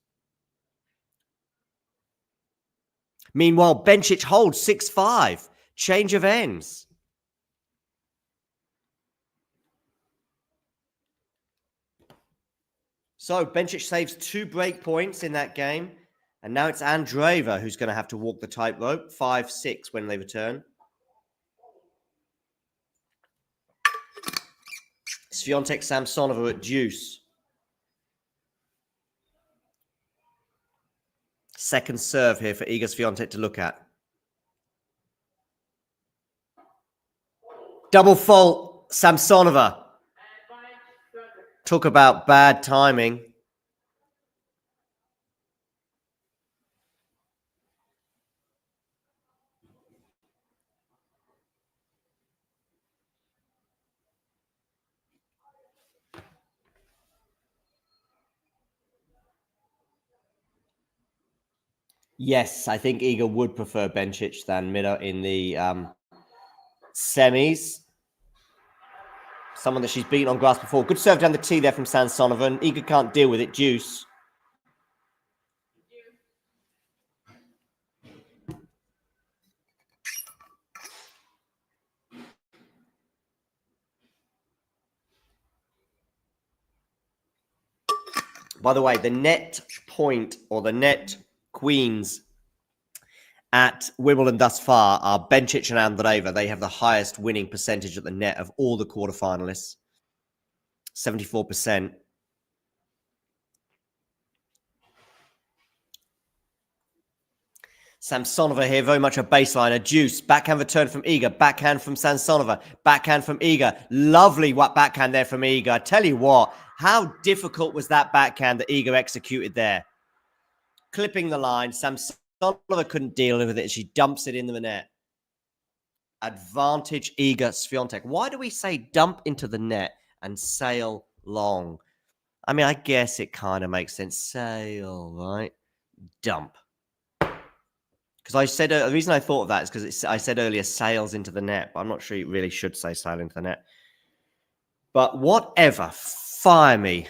Meanwhile, Bencic holds 6-5. Change of ends. So Bencic saves 2 break points in that game. And now it's Andreeva who's going to have to walk the tightrope. 5-6 when they return. Swiatek, Samsonova at deuce. Second serve here for Iga Swiatek to look at. Double fault, Samsonova. Talk about bad timing. Yes, I think Iga would prefer Bencic than Mida in the semis. Someone that she's beaten on grass before. Good serve down the tee there from Samsonova, and Iga can't deal with it. Deuce. By the way, the net point or the net queens at Wimbledon thus far are Bencic and Andreeva. They have the highest winning percentage at the net of all the quarterfinalists. 74%. Samsonova here, very much a baseline, a deuce. Backhand return from Iga. Backhand from Samsonova. Backhand from Iga. Lovely backhand there from Iga. I tell you what, how difficult was that backhand that Iga executed there? Clipping the line. Samsonova couldn't deal with it. She dumps it into the net. Advantage Iga Swiatek. Why do we say dump into the net and sail long? I mean, I guess it kind of makes sense. Sail, right? Dump. Because I said, the reason I thought of that is because I said earlier sails into the net, but I'm not sure you really should say sail into the net. But whatever, fire me.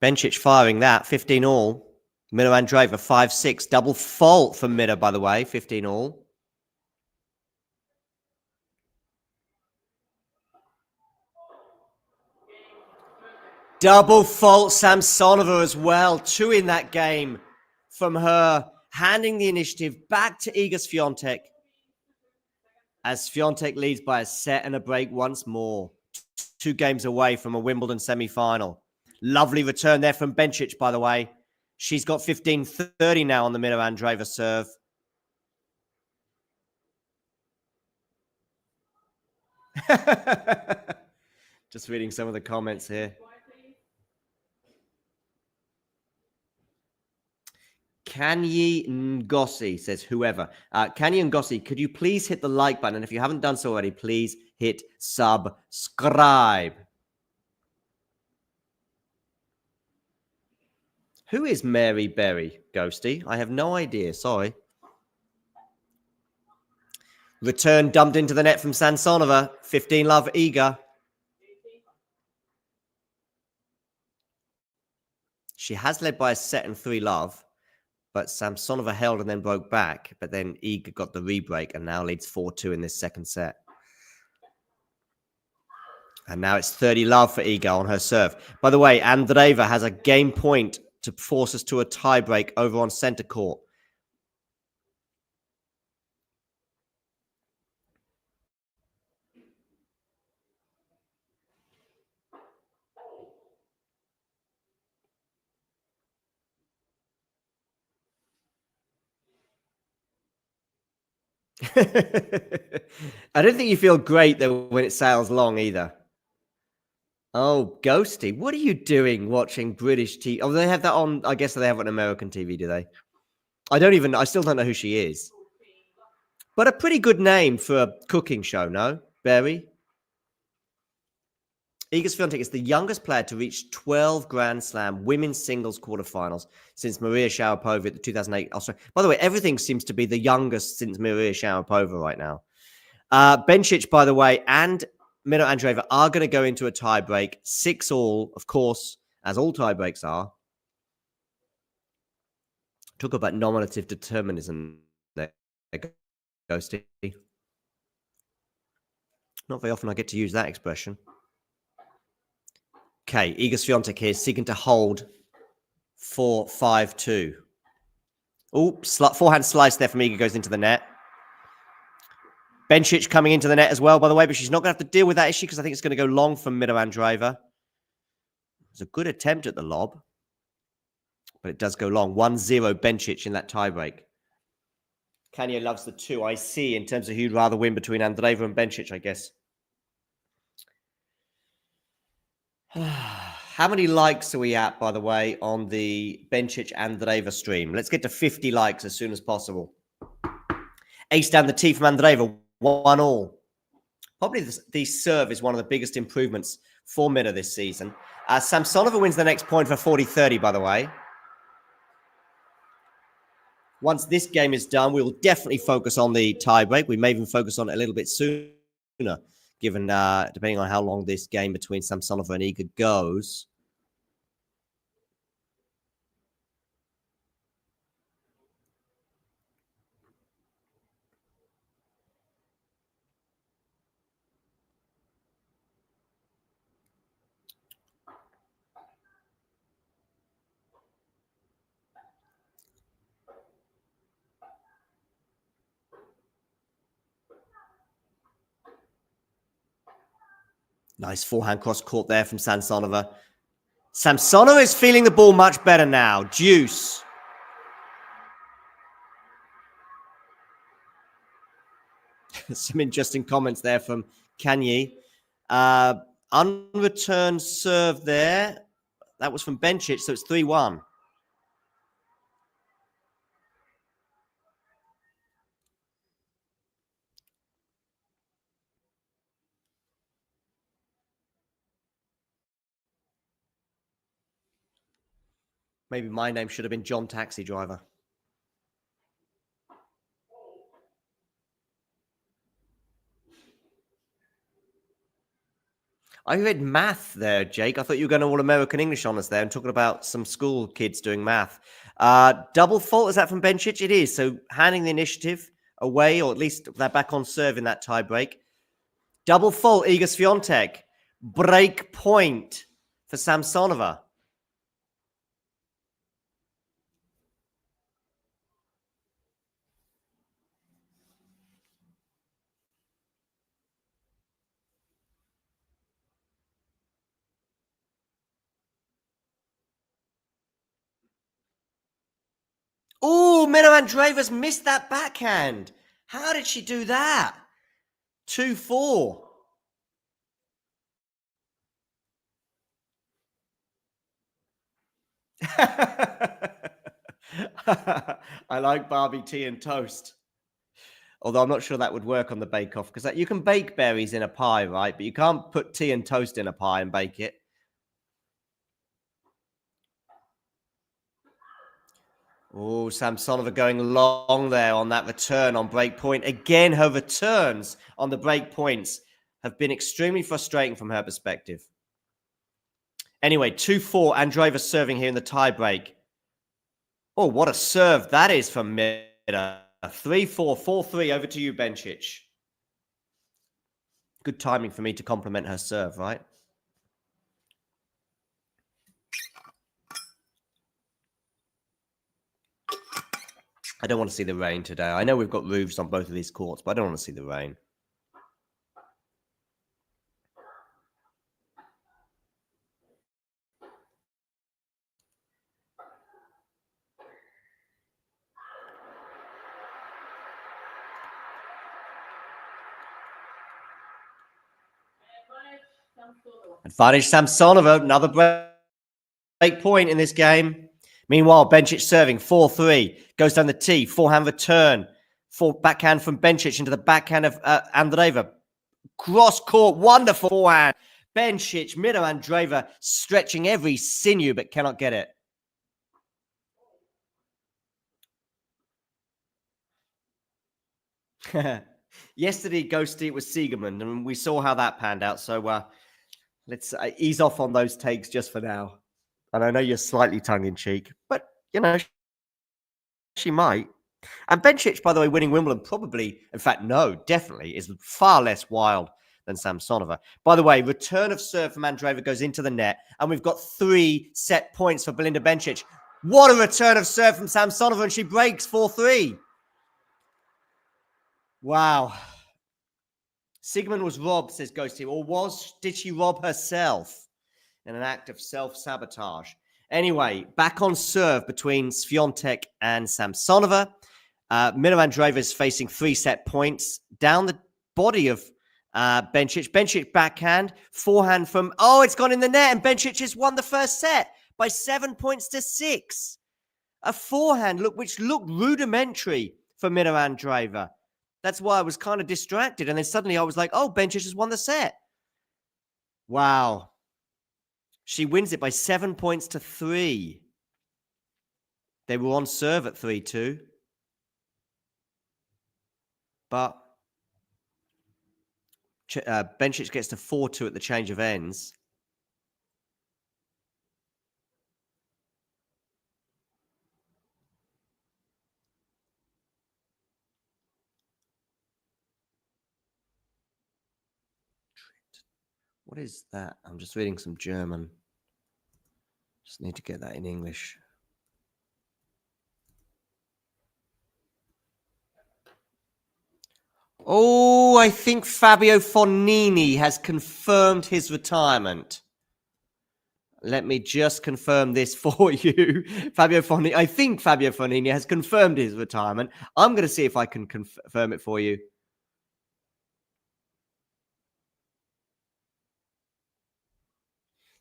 Bencic firing that, 15 all. Mida Andreeva, 5-6. Double fault for Mida, by the way, 15 all. Double fault Samsonova as well. 2 in that game from her, handing the initiative back to Iga Swiatek as Swiatek leads by a set and a break once more. 2 games away from a Wimbledon semi-final. Lovely return there from Bencic, by the way. She's got 15-30 now on the Mida Andreeva serve. Just reading some of the comments here. Kanye Ngosi says, whoever. Kanye Ngosi, could you please hit the like button? And if you haven't done so already, please hit subscribe. Who is Mary Berry, Ghosty? I have no idea. Sorry. Return dumped into the net from Samsonova. 15 love, Iga. She has led by a set and 3 love. But Samsonova held and then broke back. But then Iga got the re-break and now leads 4-2 in this second set. And now it's 30 love for Iga on her serve. By the way, Andreeva has a game point to force us to a tie-break over on center court. I don't think you feel great though when it sails long either. Oh, Ghosty, what are you doing watching British TV? Oh, they have that on. I guess they have it on American TV, do they? I still don't know who she is. But a pretty good name for a cooking show, no? Barry? Iga Swiatek is the youngest player to reach 12 Grand Slam women's singles quarterfinals since Maria Sharapova at the 2008 Australia. By the way, everything seems to be the youngest since Maria Sharapova right now. Bencic, by the way, and Miro Andreeva are going to go into a tiebreak. 6-all, of course, as all tiebreaks are. Talk about nominative determinism there, Ghosty. Not very often I get to use that expression. Okay, Iga Swiatek here seeking to hold 4-5-2. Oops, forehand slice there from Iga goes into the net. Bencic coming into the net as well, by the way, but she's not going to have to deal with that issue because I think it's going to go long from Miro Andreeva. It's a good attempt at the lob, but it does go long. 1-0 Bencic in that tiebreak. Kanye loves the 2. I see in terms of who'd rather win between Andreeva and Bencic, I guess. How many likes are we at, by the way, on the Bencic Andreeva stream? Let's get to 50 likes as soon as possible. Ace down the tee from Andreeva, 1-all. Probably the serve is one of the biggest improvements for Mida this season. Samsonova wins the next point for 40-30, by the way. Once this game is done, we will definitely focus on the tiebreak. We may even focus on it a little bit sooner, given depending on how long this game between Samsonova and Iga goes. Nice forehand cross court there from Samsonova. Samsonova is feeling the ball much better now. Deuce. Some interesting comments there from Kanye. Unreturned serve there. That was from Bencic, so it's 3-1. Maybe my name should have been John Taxi Driver. I read math there, Jake. I thought you were going all American English on us there and talking about some school kids doing math. Double fault, is that from Bencic? It is. So handing the initiative away, or at least they're back on serve in that tie break. Double fault, Iga Swiatek. Break point for Samsonova. Oh, Miro Andreeva's missed that backhand. How did she do that? 2-4. I like Barbie tea and toast. Although I'm not sure that would work on the bake-off because you can bake berries in a pie, right? But you can't put tea and toast in a pie and bake it. Oh, Samsonova going long there on that return on break point. Again, her returns on the break points have been extremely frustrating from her perspective. Anyway, 2-4, Andreeva serving here in the tie break. Oh, what a serve that is from Mida. 3-4, 4-3, over to you, Bencic. Good timing for me to compliment her serve, right? I don't want to see the rain today. I know we've got roofs on both of these courts, but I don't want to see the rain. Advantage Samsonova, another break point in this game. Meanwhile, Bencic serving 4-3, goes down the tee, forehand return, backhand from Bencic into the backhand of Andreeva. Cross court, wonderful forehand. Bencic, Mira Andreeva stretching every sinew but cannot get it. Yesterday, Ghosty, it was Siegerman, and we saw how that panned out. So let's ease off on those takes just for now. And I know you're slightly tongue-in-cheek, but, you know, she might. And Bencic, by the way, winning Wimbledon probably, in fact, no, definitely, is far less wild than Samsonova. By the way, return of serve from Andreeva goes into the net, and we've got 3 set points for Belinda Bencic. What a return of serve from Samsonova, and she breaks 4-3. Wow. Sigmund was robbed, says Ghosty, or did she rob herself in an act of self-sabotage? Anyway, back on serve between Swiatek and Samsonova. Mira Andreeva is facing 3 set points down the body of Bencic. Bencic backhand, forehand from, it's gone in the net, and Bencic has won the first set by 7 points to 6. A forehand, which looked rudimentary for Mira Andreeva. That's why I was kind of distracted. And then suddenly I was like, Bencic has won the set. Wow. She wins it by 7 points to 3. They were on serve at 3-2. But Bencic gets to 4-2 at the change of ends. What is that? I'm just reading some German. Just need to get that in English. I think Fabio Fognini has confirmed his retirement. Let me just confirm this for you. I think Fabio Fognini has confirmed his retirement. I'm going to see if I can confirm it for you.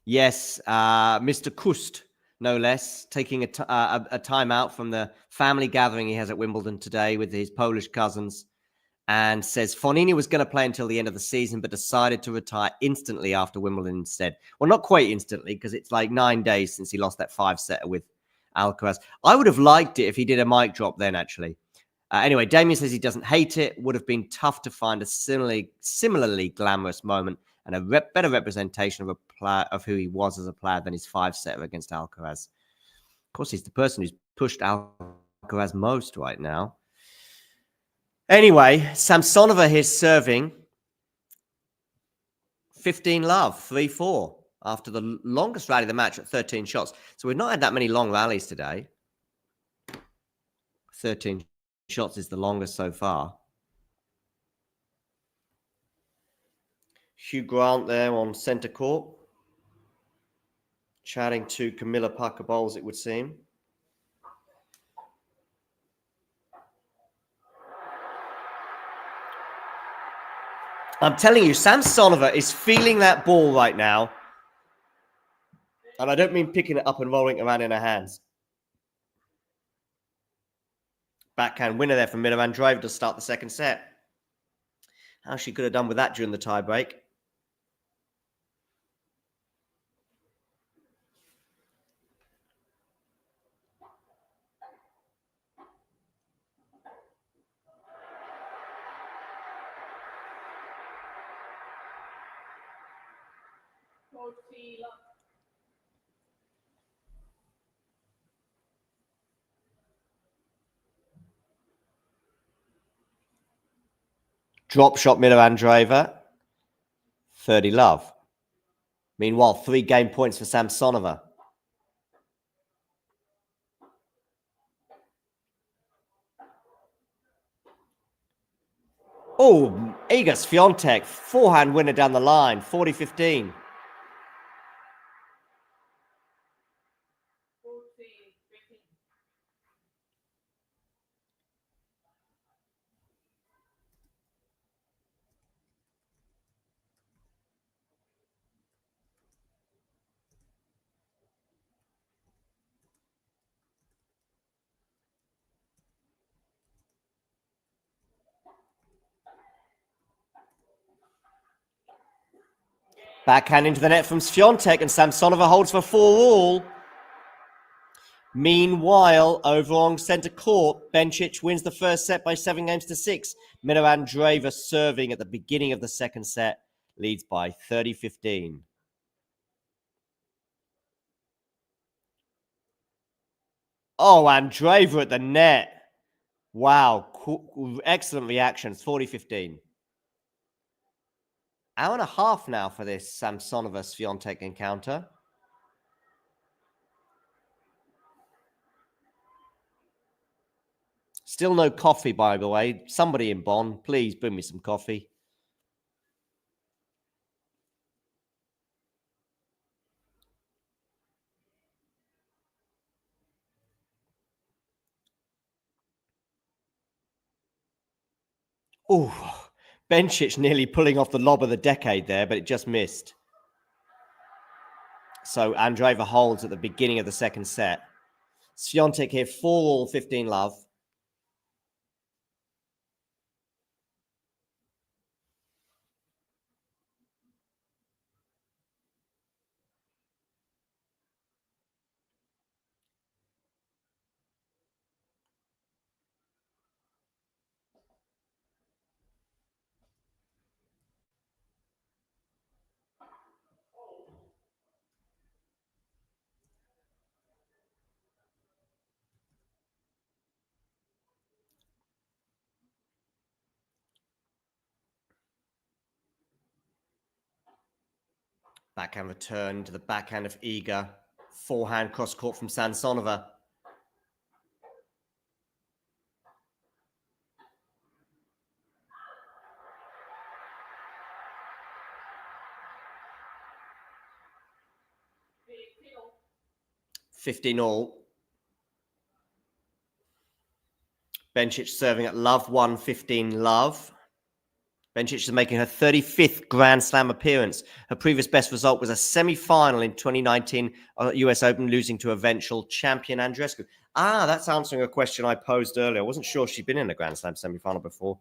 Yes, Mr. Kust, no less, taking a timeout from the family gathering he has at Wimbledon today with his Polish cousins, and says Fognini was going to play until the end of the season, but decided to retire instantly after Wimbledon instead. Well, not quite instantly, because it's like 9 days since he lost that 5-setter with Alcaraz. I would have liked it if he did a mic drop then, actually. Anyway, Damien says he doesn't hate it. Would have been tough to find a similarly glamorous moment and a better representation of who he was as a player than his 5-setter against Alcaraz. Of course, he's the person who's pushed Alcaraz most right now. Anyway, Samsonova here serving 15-love, 3-4, after the longest rally of the match at 13 shots. So we've not had that many long rallies today. 13 shots is the longest so far. Hugh Grant there on centre court, chatting to Camilla Parker Bowles, it would seem. I'm telling you, Samsonova is feeling that ball right now. And I don't mean picking it up and rolling it around in her hands. Backhand winner there from Mira Andreeva to start the second set. How she could have done with that during the tie break. Drop shot Mira Andreeva. 30-love. Meanwhile, 3 game points for Samsonova. Iga Swiatek, forehand winner down the line, 40-15. Backhand into the net from Swiatek, and Samsonova holds for 4-all. Meanwhile, over on centre court, Bencic wins the first set by 7-6. Mira Andreeva serving at the beginning of the second set, leads by 30-15. Oh, Andreeva at the net. Wow, excellent reactions, 40-15. Hour and a half now for this Samsonova-Swiatek encounter. Still no coffee, by the way. Somebody in Bonn, please bring me some coffee. Oh, Bencic nearly pulling off the lob of the decade there, but it just missed. So Andreeva holds at the beginning of the second set. Swiatek here, 4-all, 15-love. Backhand return to the backhand of Iga. Forehand cross court from Samsonova. $15-all. Bencic serving at love, 1-15-love. Bencic is making her 35th Grand Slam appearance. Her previous best result was a semi-final in 2019 US Open, losing to eventual champion Andreescu. That's answering a question I posed earlier. I wasn't sure she'd been in a Grand Slam semi-final before.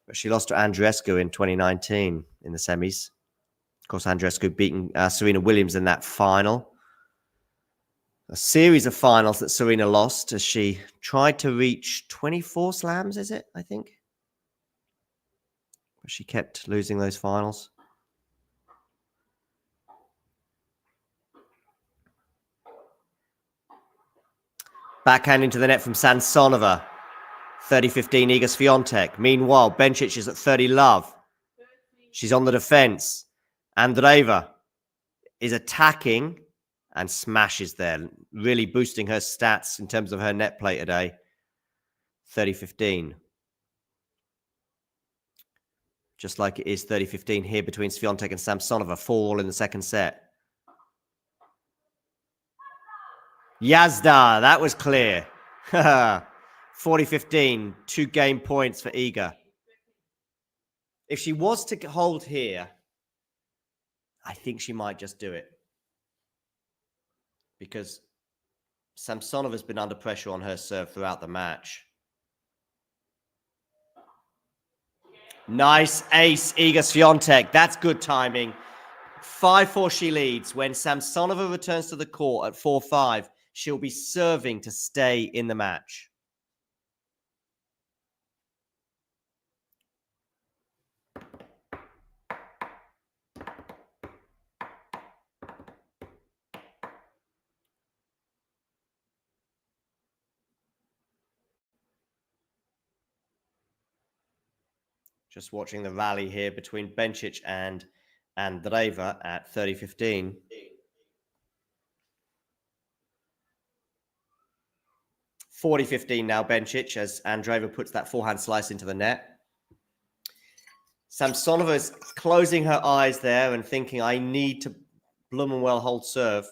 But she lost to Andreescu in 2019 in the semis. Of course, Andreescu beating Serena Williams in that final. A series of finals that Serena lost as she tried to reach 24 slams, is it, I think? But she kept losing those finals. Backhand into the net from Samsonova. 30-15 Iga Swiatek. Meanwhile, Bencic is at 30-love. She's on the defense. Andreeva is attacking and smashes there, really boosting her stats in terms of her net play today. 30-15. Just like it is 30-15 here between Swiatek and Samsonova. 4-all in the second set. Yazda, that was clear. 40-15, 2 game points for Iga. If she was to hold here, I think she might just do it. Because Samsonova's been under pressure on her serve throughout the match. Nice ace, Iga Swiatek. That's good timing. 5-4 she leads. When Samsonova returns to the court at 4-5, she'll be serving to stay in the match. Just watching the rally here between Bencic and Andreeva at 30-15. $40-15 now, Bencic, as Andreeva puts that forehand slice into the net. Samsonova is closing her eyes there and thinking, I need to bloom and well hold serve.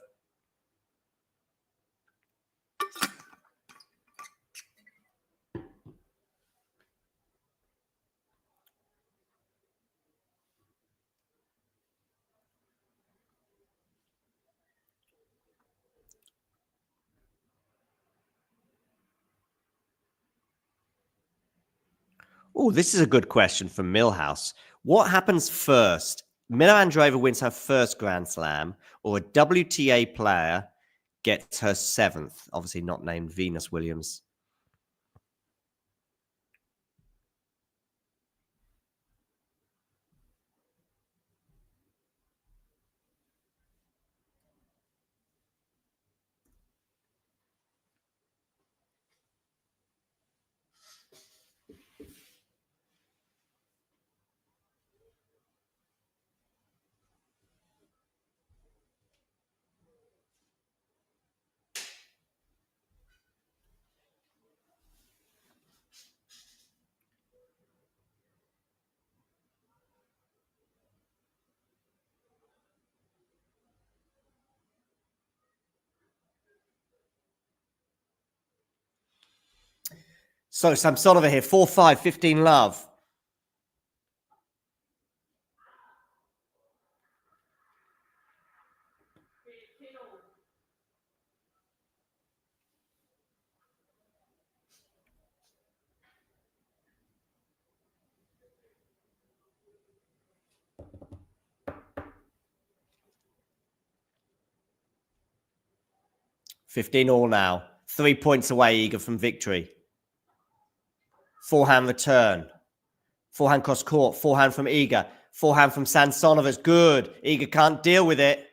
Oh, this is a good question from Millhouse. What happens first? Mila Andreeva wins her first Grand Slam, or a WTA player gets her 7th, obviously not named Venus Williams. So Samsonova here, 4-5, 15 love. $15 now. 3 points away, Iga, from victory. Forehand return. Forehand cross court. Forehand from Iga. Forehand from Samsonova is good. Iga can't deal with it.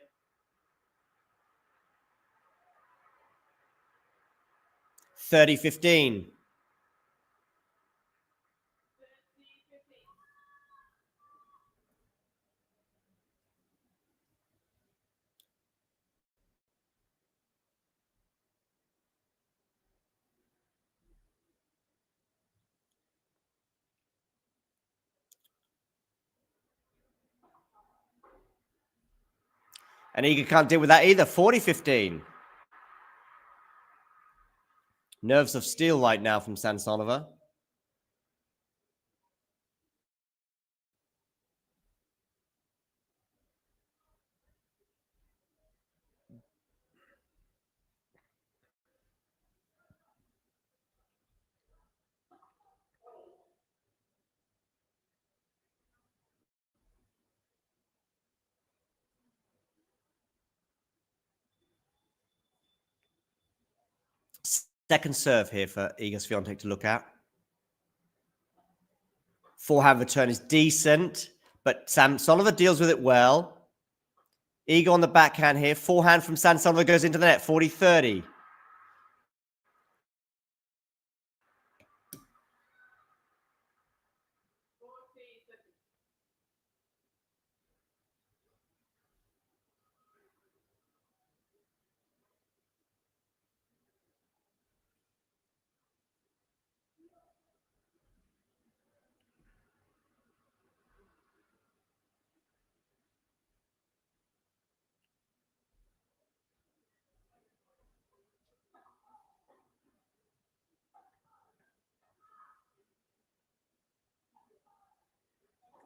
$30-15. And Iga can't deal with that either. 40-15. Nerves of steel right now from Samsonova. Second serve here for Iga Swiatek to look at. Forehand return is decent, but Samsonova deals with it well. Iga on the backhand here. Forehand from Samsonova goes into the net. 40-30.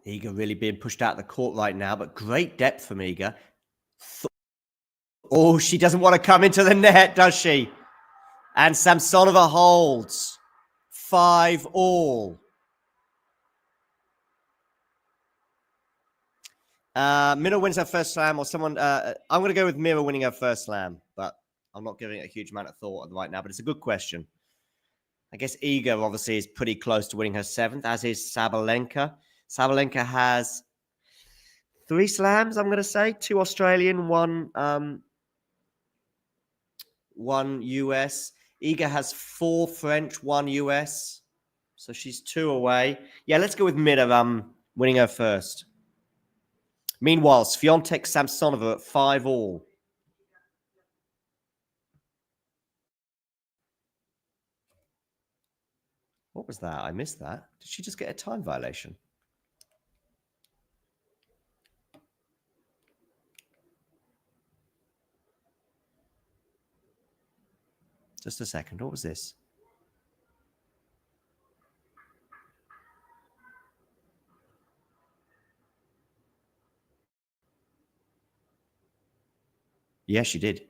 Iga really being pushed out of the court right now, but great depth from Iga. Oh, she doesn't want to come into the net, does she? And Samsonova holds. 5-all. Mira wins her first slam, or someone... I'm going to go with Mira winning her first slam, but I'm not giving it a huge amount of thought right now, but it's a good question. I guess Iga obviously is pretty close to winning her 7th, as is Sabalenka. Sabalenka has 3 slams, I'm going to say. 2 Australian, 1 US. Iga has 4 French, 1 US. So she's 2 away. Yeah, let's go with Mira winning her first. Meanwhile, Swiatek Samsonova at 5-all. What was that? I missed that. Did she just get a time violation? Just a second. What was this? Yeah, she did.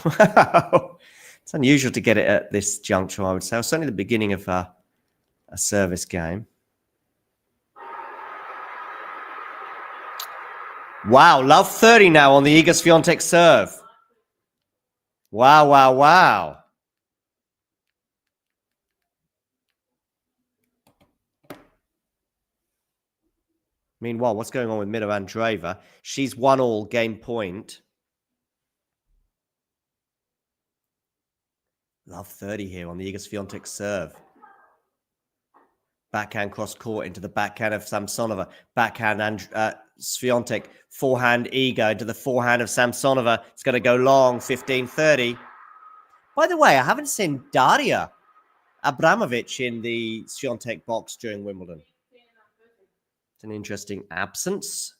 Wow. It's unusual to get it at this juncture, I would say. Or certainly the beginning of a service game. Wow, love 30 now on the Iga Swiatek serve. Wow, wow, wow. Meanwhile, what's going on with Mira Andreeva? She's 1-1 game point. Love 30 here on the Iga Swiatek serve. Backhand cross court into the backhand of Samsonova. Backhand and Swiatek. Forehand Iga into the forehand of Samsonova. It's going to go long, 15-30. By the way, I haven't seen Daria Abramovic in the Swiatek box during Wimbledon. It's an interesting absence.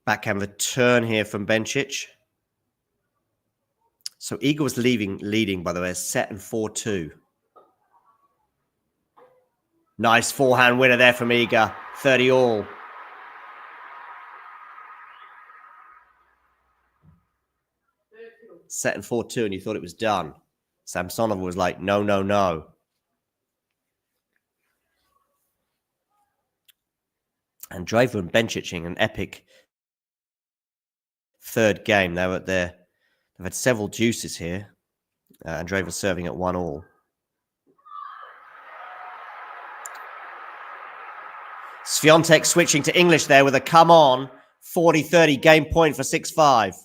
Backhand return here from Bencic. So Iga was leading, by the way, a set and 4-2. Nice forehand winner there from Iga. 30-all. Set and 4-2, and you thought it was done. Samsonova was like, no, no, no. Andreeva and Bencic in an epic third game. They've had several deuces here. Andreeva serving at 1-all. Swiatek switching to English there with a come on. 40-30 game point for 6-5.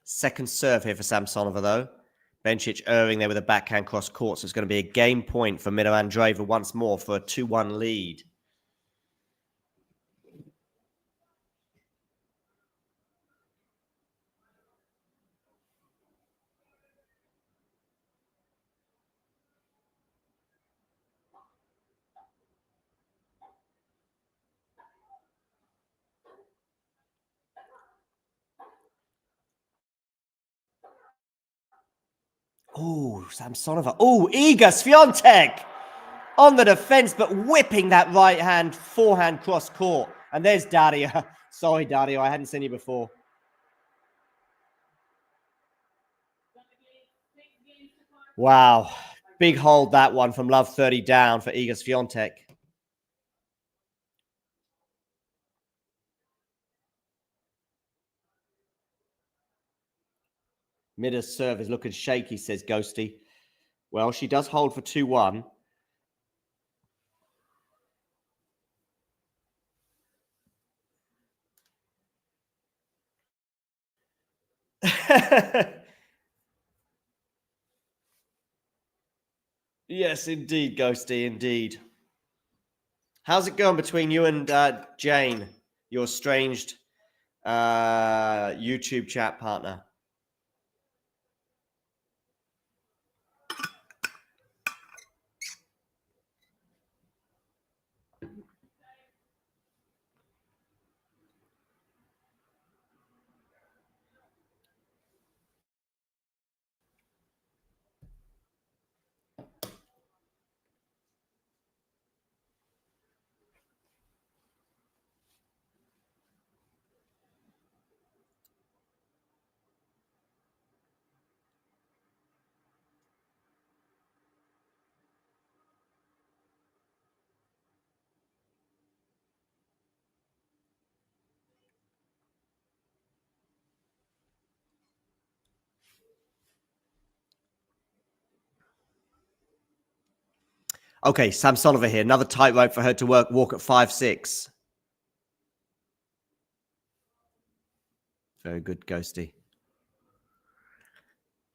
Second serve here for Samsonova, though. Bencic erring there with a backhand cross court, so it's going to be a game point for Mira Andreeva once more for a 2-1 lead. Oh, Samsonova. Oh, Iga Swiatek on the defense, but whipping that right hand forehand cross court. And there's Daria. Sorry, Daria, I hadn't seen you before. Wow. Big hold that one from love 30 down for Iga Swiatek. Mida's serve is looking shaky, says Ghosty. Well, she does hold for 2-1. Yes, indeed, Ghosty, indeed. How's it going between you and Jane, your estranged YouTube chat partner? Okay, Samsonova here. Another tightrope for her to walk at 5-6. Very good, Ghosty.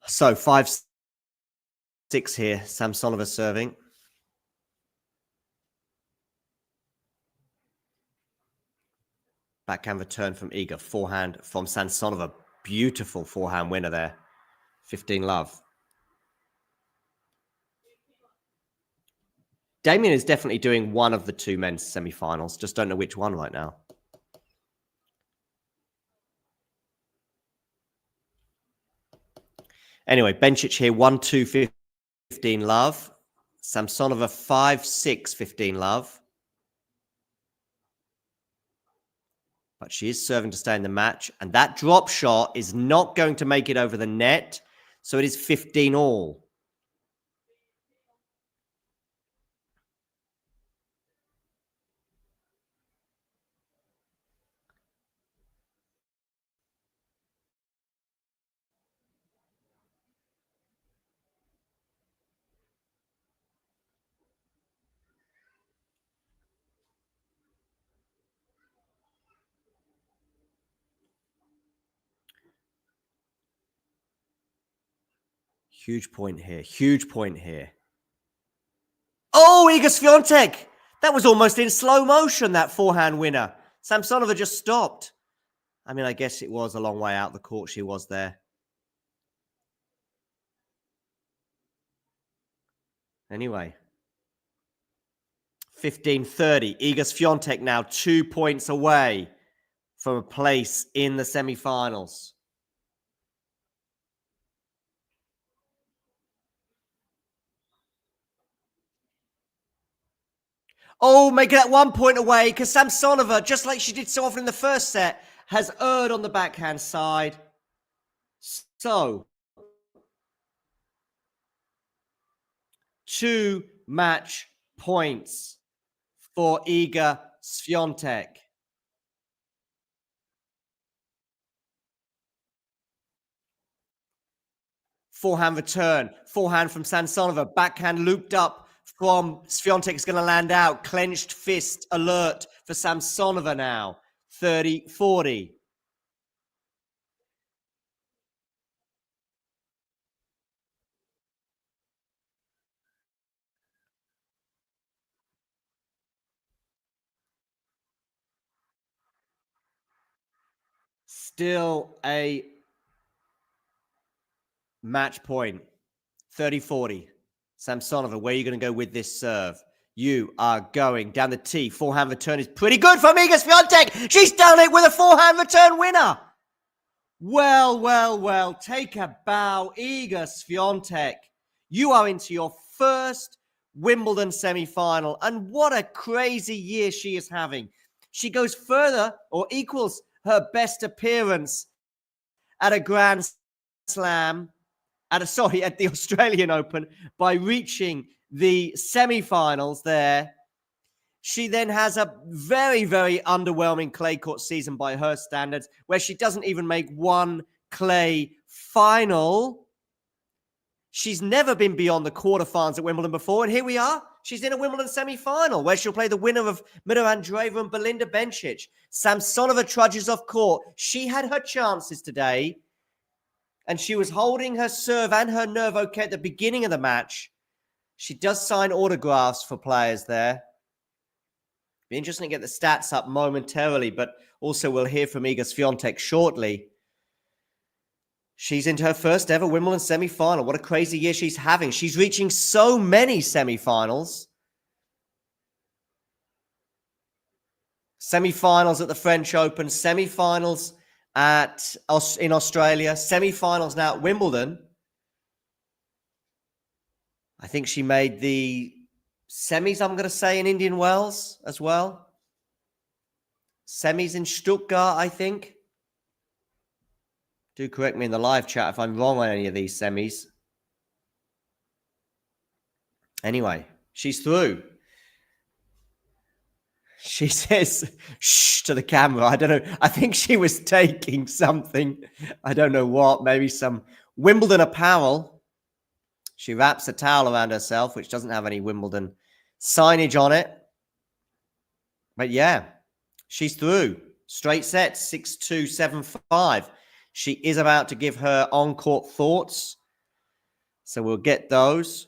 So 5-6 6 here. Samsonova serving. Backhand return from Iga. Forehand from Samsonova. Beautiful forehand winner there. 15 love. Damien is definitely doing one of the two men's semi-finals. Just don't know which one right now. Anyway, Bencic here, 1-2, 15 love. Samsonova, 5-6, 15 love. But she is serving to stay in the match. And that drop shot is not going to make it over the net. So it is 15 all. Huge point here. Huge point here. Oh, Iga Swiatek! That was almost in slow motion, that forehand winner. Samsonova just stopped. I mean, I guess it was a long way out the court she was there. Anyway. 15-30. Iga Swiatek now 2 points away from a place in the semi-finals. Oh, make that 1 point away because Samsonova, just like she did so often in the first set, has erred on the backhand side. So, 2 match points for Iga Swiatek. Forehand return. Forehand from Samsonova. Backhand looped up from Swiatek is going to land out. Clenched fist alert for Samsonova now. 30-40. Still a match point. 30-40. Samsonova, where are you going to go with this serve? You are going down the tee. Forehand return is pretty good from Iga Swiatek. She's done it with a forehand return winner. Well, well, well. Take a bow, Iga Swiatek. You are into your first Wimbledon semi-final. And what a crazy year she is having. She goes further or equals her best appearance at a Grand Slam. At the Australian Open by reaching the semi-finals there. She then has a very, very underwhelming clay court season by her standards, where she doesn't even make one clay final. She's never been beyond the quarterfinals at Wimbledon before, and here we are. She's in a Wimbledon semi-final, where she'll play the winner of Mira Andreeva and Belinda Bencic. Samsonova trudges off court. She had her chances today, and she was holding her serve and her nerve okay at the beginning of the match. She does sign autographs for players there. Be interesting to get the stats up momentarily, but also we'll hear from Iga Swiatek shortly. She's into her first ever Wimbledon semi-final. What a crazy year she's having. She's reaching so many semi-finals. Semi-finals at the French Open, semi-finals in Australia, semi-finals now at Wimbledon. I think she made the semis, I'm going to say, in Indian Wells as well. Semis in Stuttgart, I think. Do correct me in the live chat if I'm wrong on any of these semis. Anyway, she's through. She says, shh, to the camera. I don't know. I think she was taking something. I don't know what. Maybe some Wimbledon apparel. She wraps a towel around herself, which doesn't have any Wimbledon signage on it. But yeah, she's through. Straight sets, 6-2, 7-5. She is about to give her on-court thoughts. So we'll get those.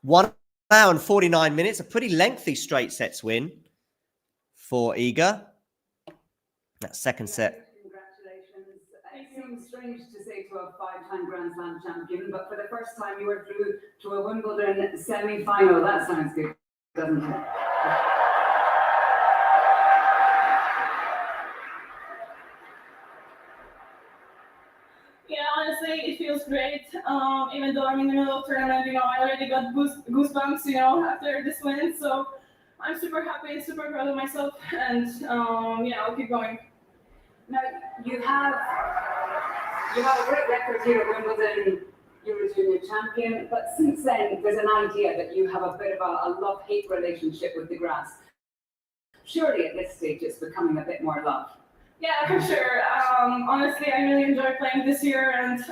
1 hour and 49 minutes, a pretty lengthy straight sets win for Iga. That second set. Congratulations. It seems strange to say to a 5-time Grand Slam champion, but for the first time you were through to a Wimbledon semi-final. That sounds good, doesn't it? Yeah, honestly, it feels great. Even though I'm in the middle of tournament, I already got goosebumps, after this win. So I'm super happy and super proud of myself, and I'll keep going. Now you have a great record here at Wimbledon. You're a junior champion, but since then there's an idea that you have a bit of a love-hate relationship with the grass. Surely at this stage it's becoming a bit more love. Yeah, for sure. Honestly, I really enjoy playing this year, and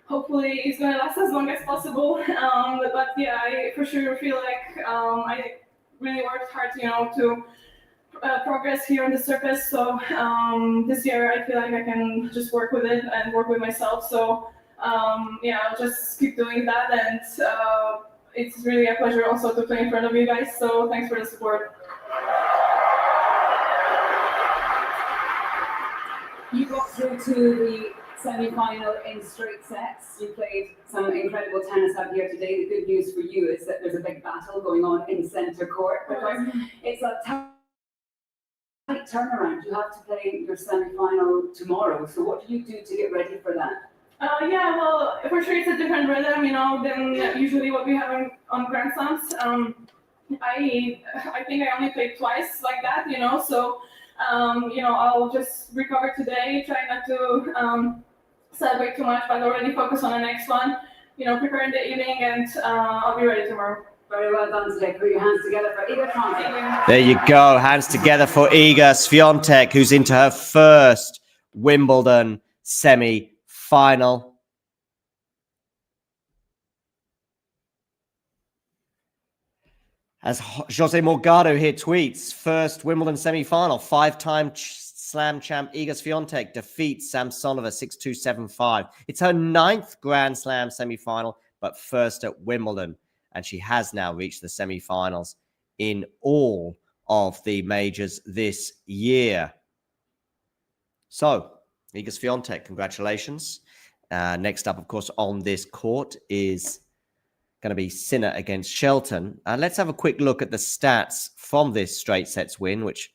hopefully it's going to last as long as possible. But yeah, I for sure feel like I really worked hard, to progress here on the surface. So this year I feel like I can just work with it and work with myself. So I'll just keep doing that, and it's really a pleasure also to play in front of you guys. So thanks for the support. You got through to the semi-final in straight sets. You played some incredible tennis out here today. The good news for you is that there's a big battle going on in centre court, because it's a tight turnaround. You have to play your semi-final tomorrow. So what do you do to get ready for that? Well, for sure it's a different rhythm, than usually what we have on Grand Slams. I think I only played twice like that, so I'll just recover today, try not to celebrate too much, but already focus on the next one, prepare in the evening, and I'll be ready tomorrow. Very well done today. Put your hands together for Iga Swiatek. There you go. Hands together for Iga Swiatek, who's into her first Wimbledon semi-final. As Jose Morgado here tweets, first Wimbledon semi-final, 5-time Slam champ Iga Swiatek defeats Samsonova 6-2, 7-5. It's her 9th Grand Slam semi-final, but first at Wimbledon. And she has now reached the semi-finals in all of the majors this year. So, Iga Swiatek, congratulations. Next up, of course, on this court is going to be Sinner against Shelton. Let's have a quick look at the stats from this straight sets win, which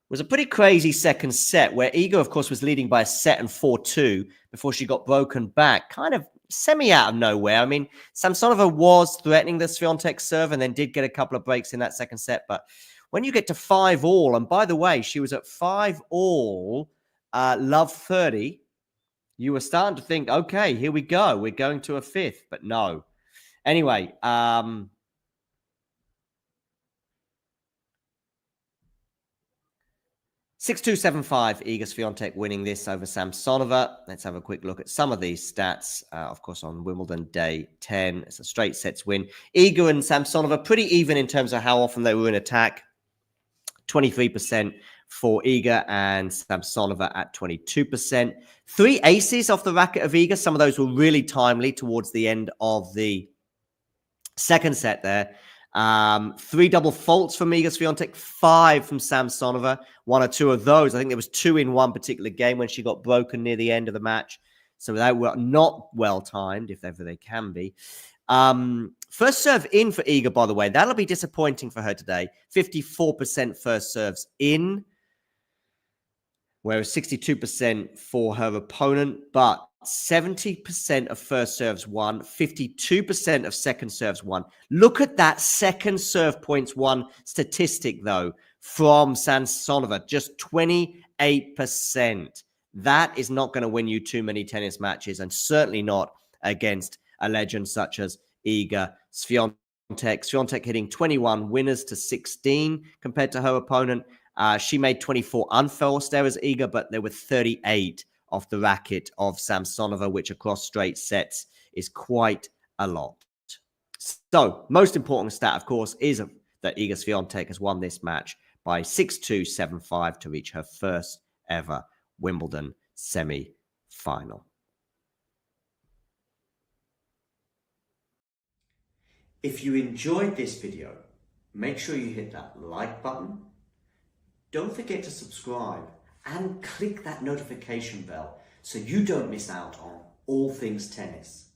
was a pretty crazy second set, where Iga, of course, was leading by a set and 4-2 before she got broken back, kind of semi out of nowhere. I mean, Samsonova was threatening the Swiatek serve and then did get a couple of breaks in that second set. But when you get to 5-all, and by the way, she was at 5-all, love 30, you were starting to think, okay, here we go. We're going to a 5th, but no. Anyway, 6-2, 7-5, Iga Swiatek winning this over Samsonova. Let's have a quick look at some of these stats. Of course, on Wimbledon day 10, it's a straight sets win. Iga and Samsonova pretty even in terms of how often they were in attack. 23% for Iga and Samsonova at 22%. 3 aces off the racket of Iga. Some of those were really timely towards the end of the second set there. 3 double faults from Iga Swiatek, 5 from Samsonova. 1 or 2 of those. I think there was 2 in one particular game when she got broken near the end of the match. So they were not well timed, if ever they can be. First serve in for Iga, by the way. That'll be disappointing for her today. 54% first serves in, whereas 62% for her opponent. But 70% of first serves won, 52% of second serves won. Look at that second serve points won statistic, though, from Samsonova, just 28%. That is not going to win you too many tennis matches, and certainly not against a legend such as Iga Swiatek. Swiatek hitting 21 winners to 16 compared to her opponent. She made 24 unforced errors, Iga, but there were 38 off the racket of Samsonova, which across straight sets is quite a lot. So, most important stat, of course, is that Iga Swiatek has won this match by 6-2, 7-5 to reach her first ever Wimbledon semi-final. final. If you enjoyed this video, make sure you hit that like button. Don't forget to subscribe and click that notification bell so you don't miss out on all things tennis.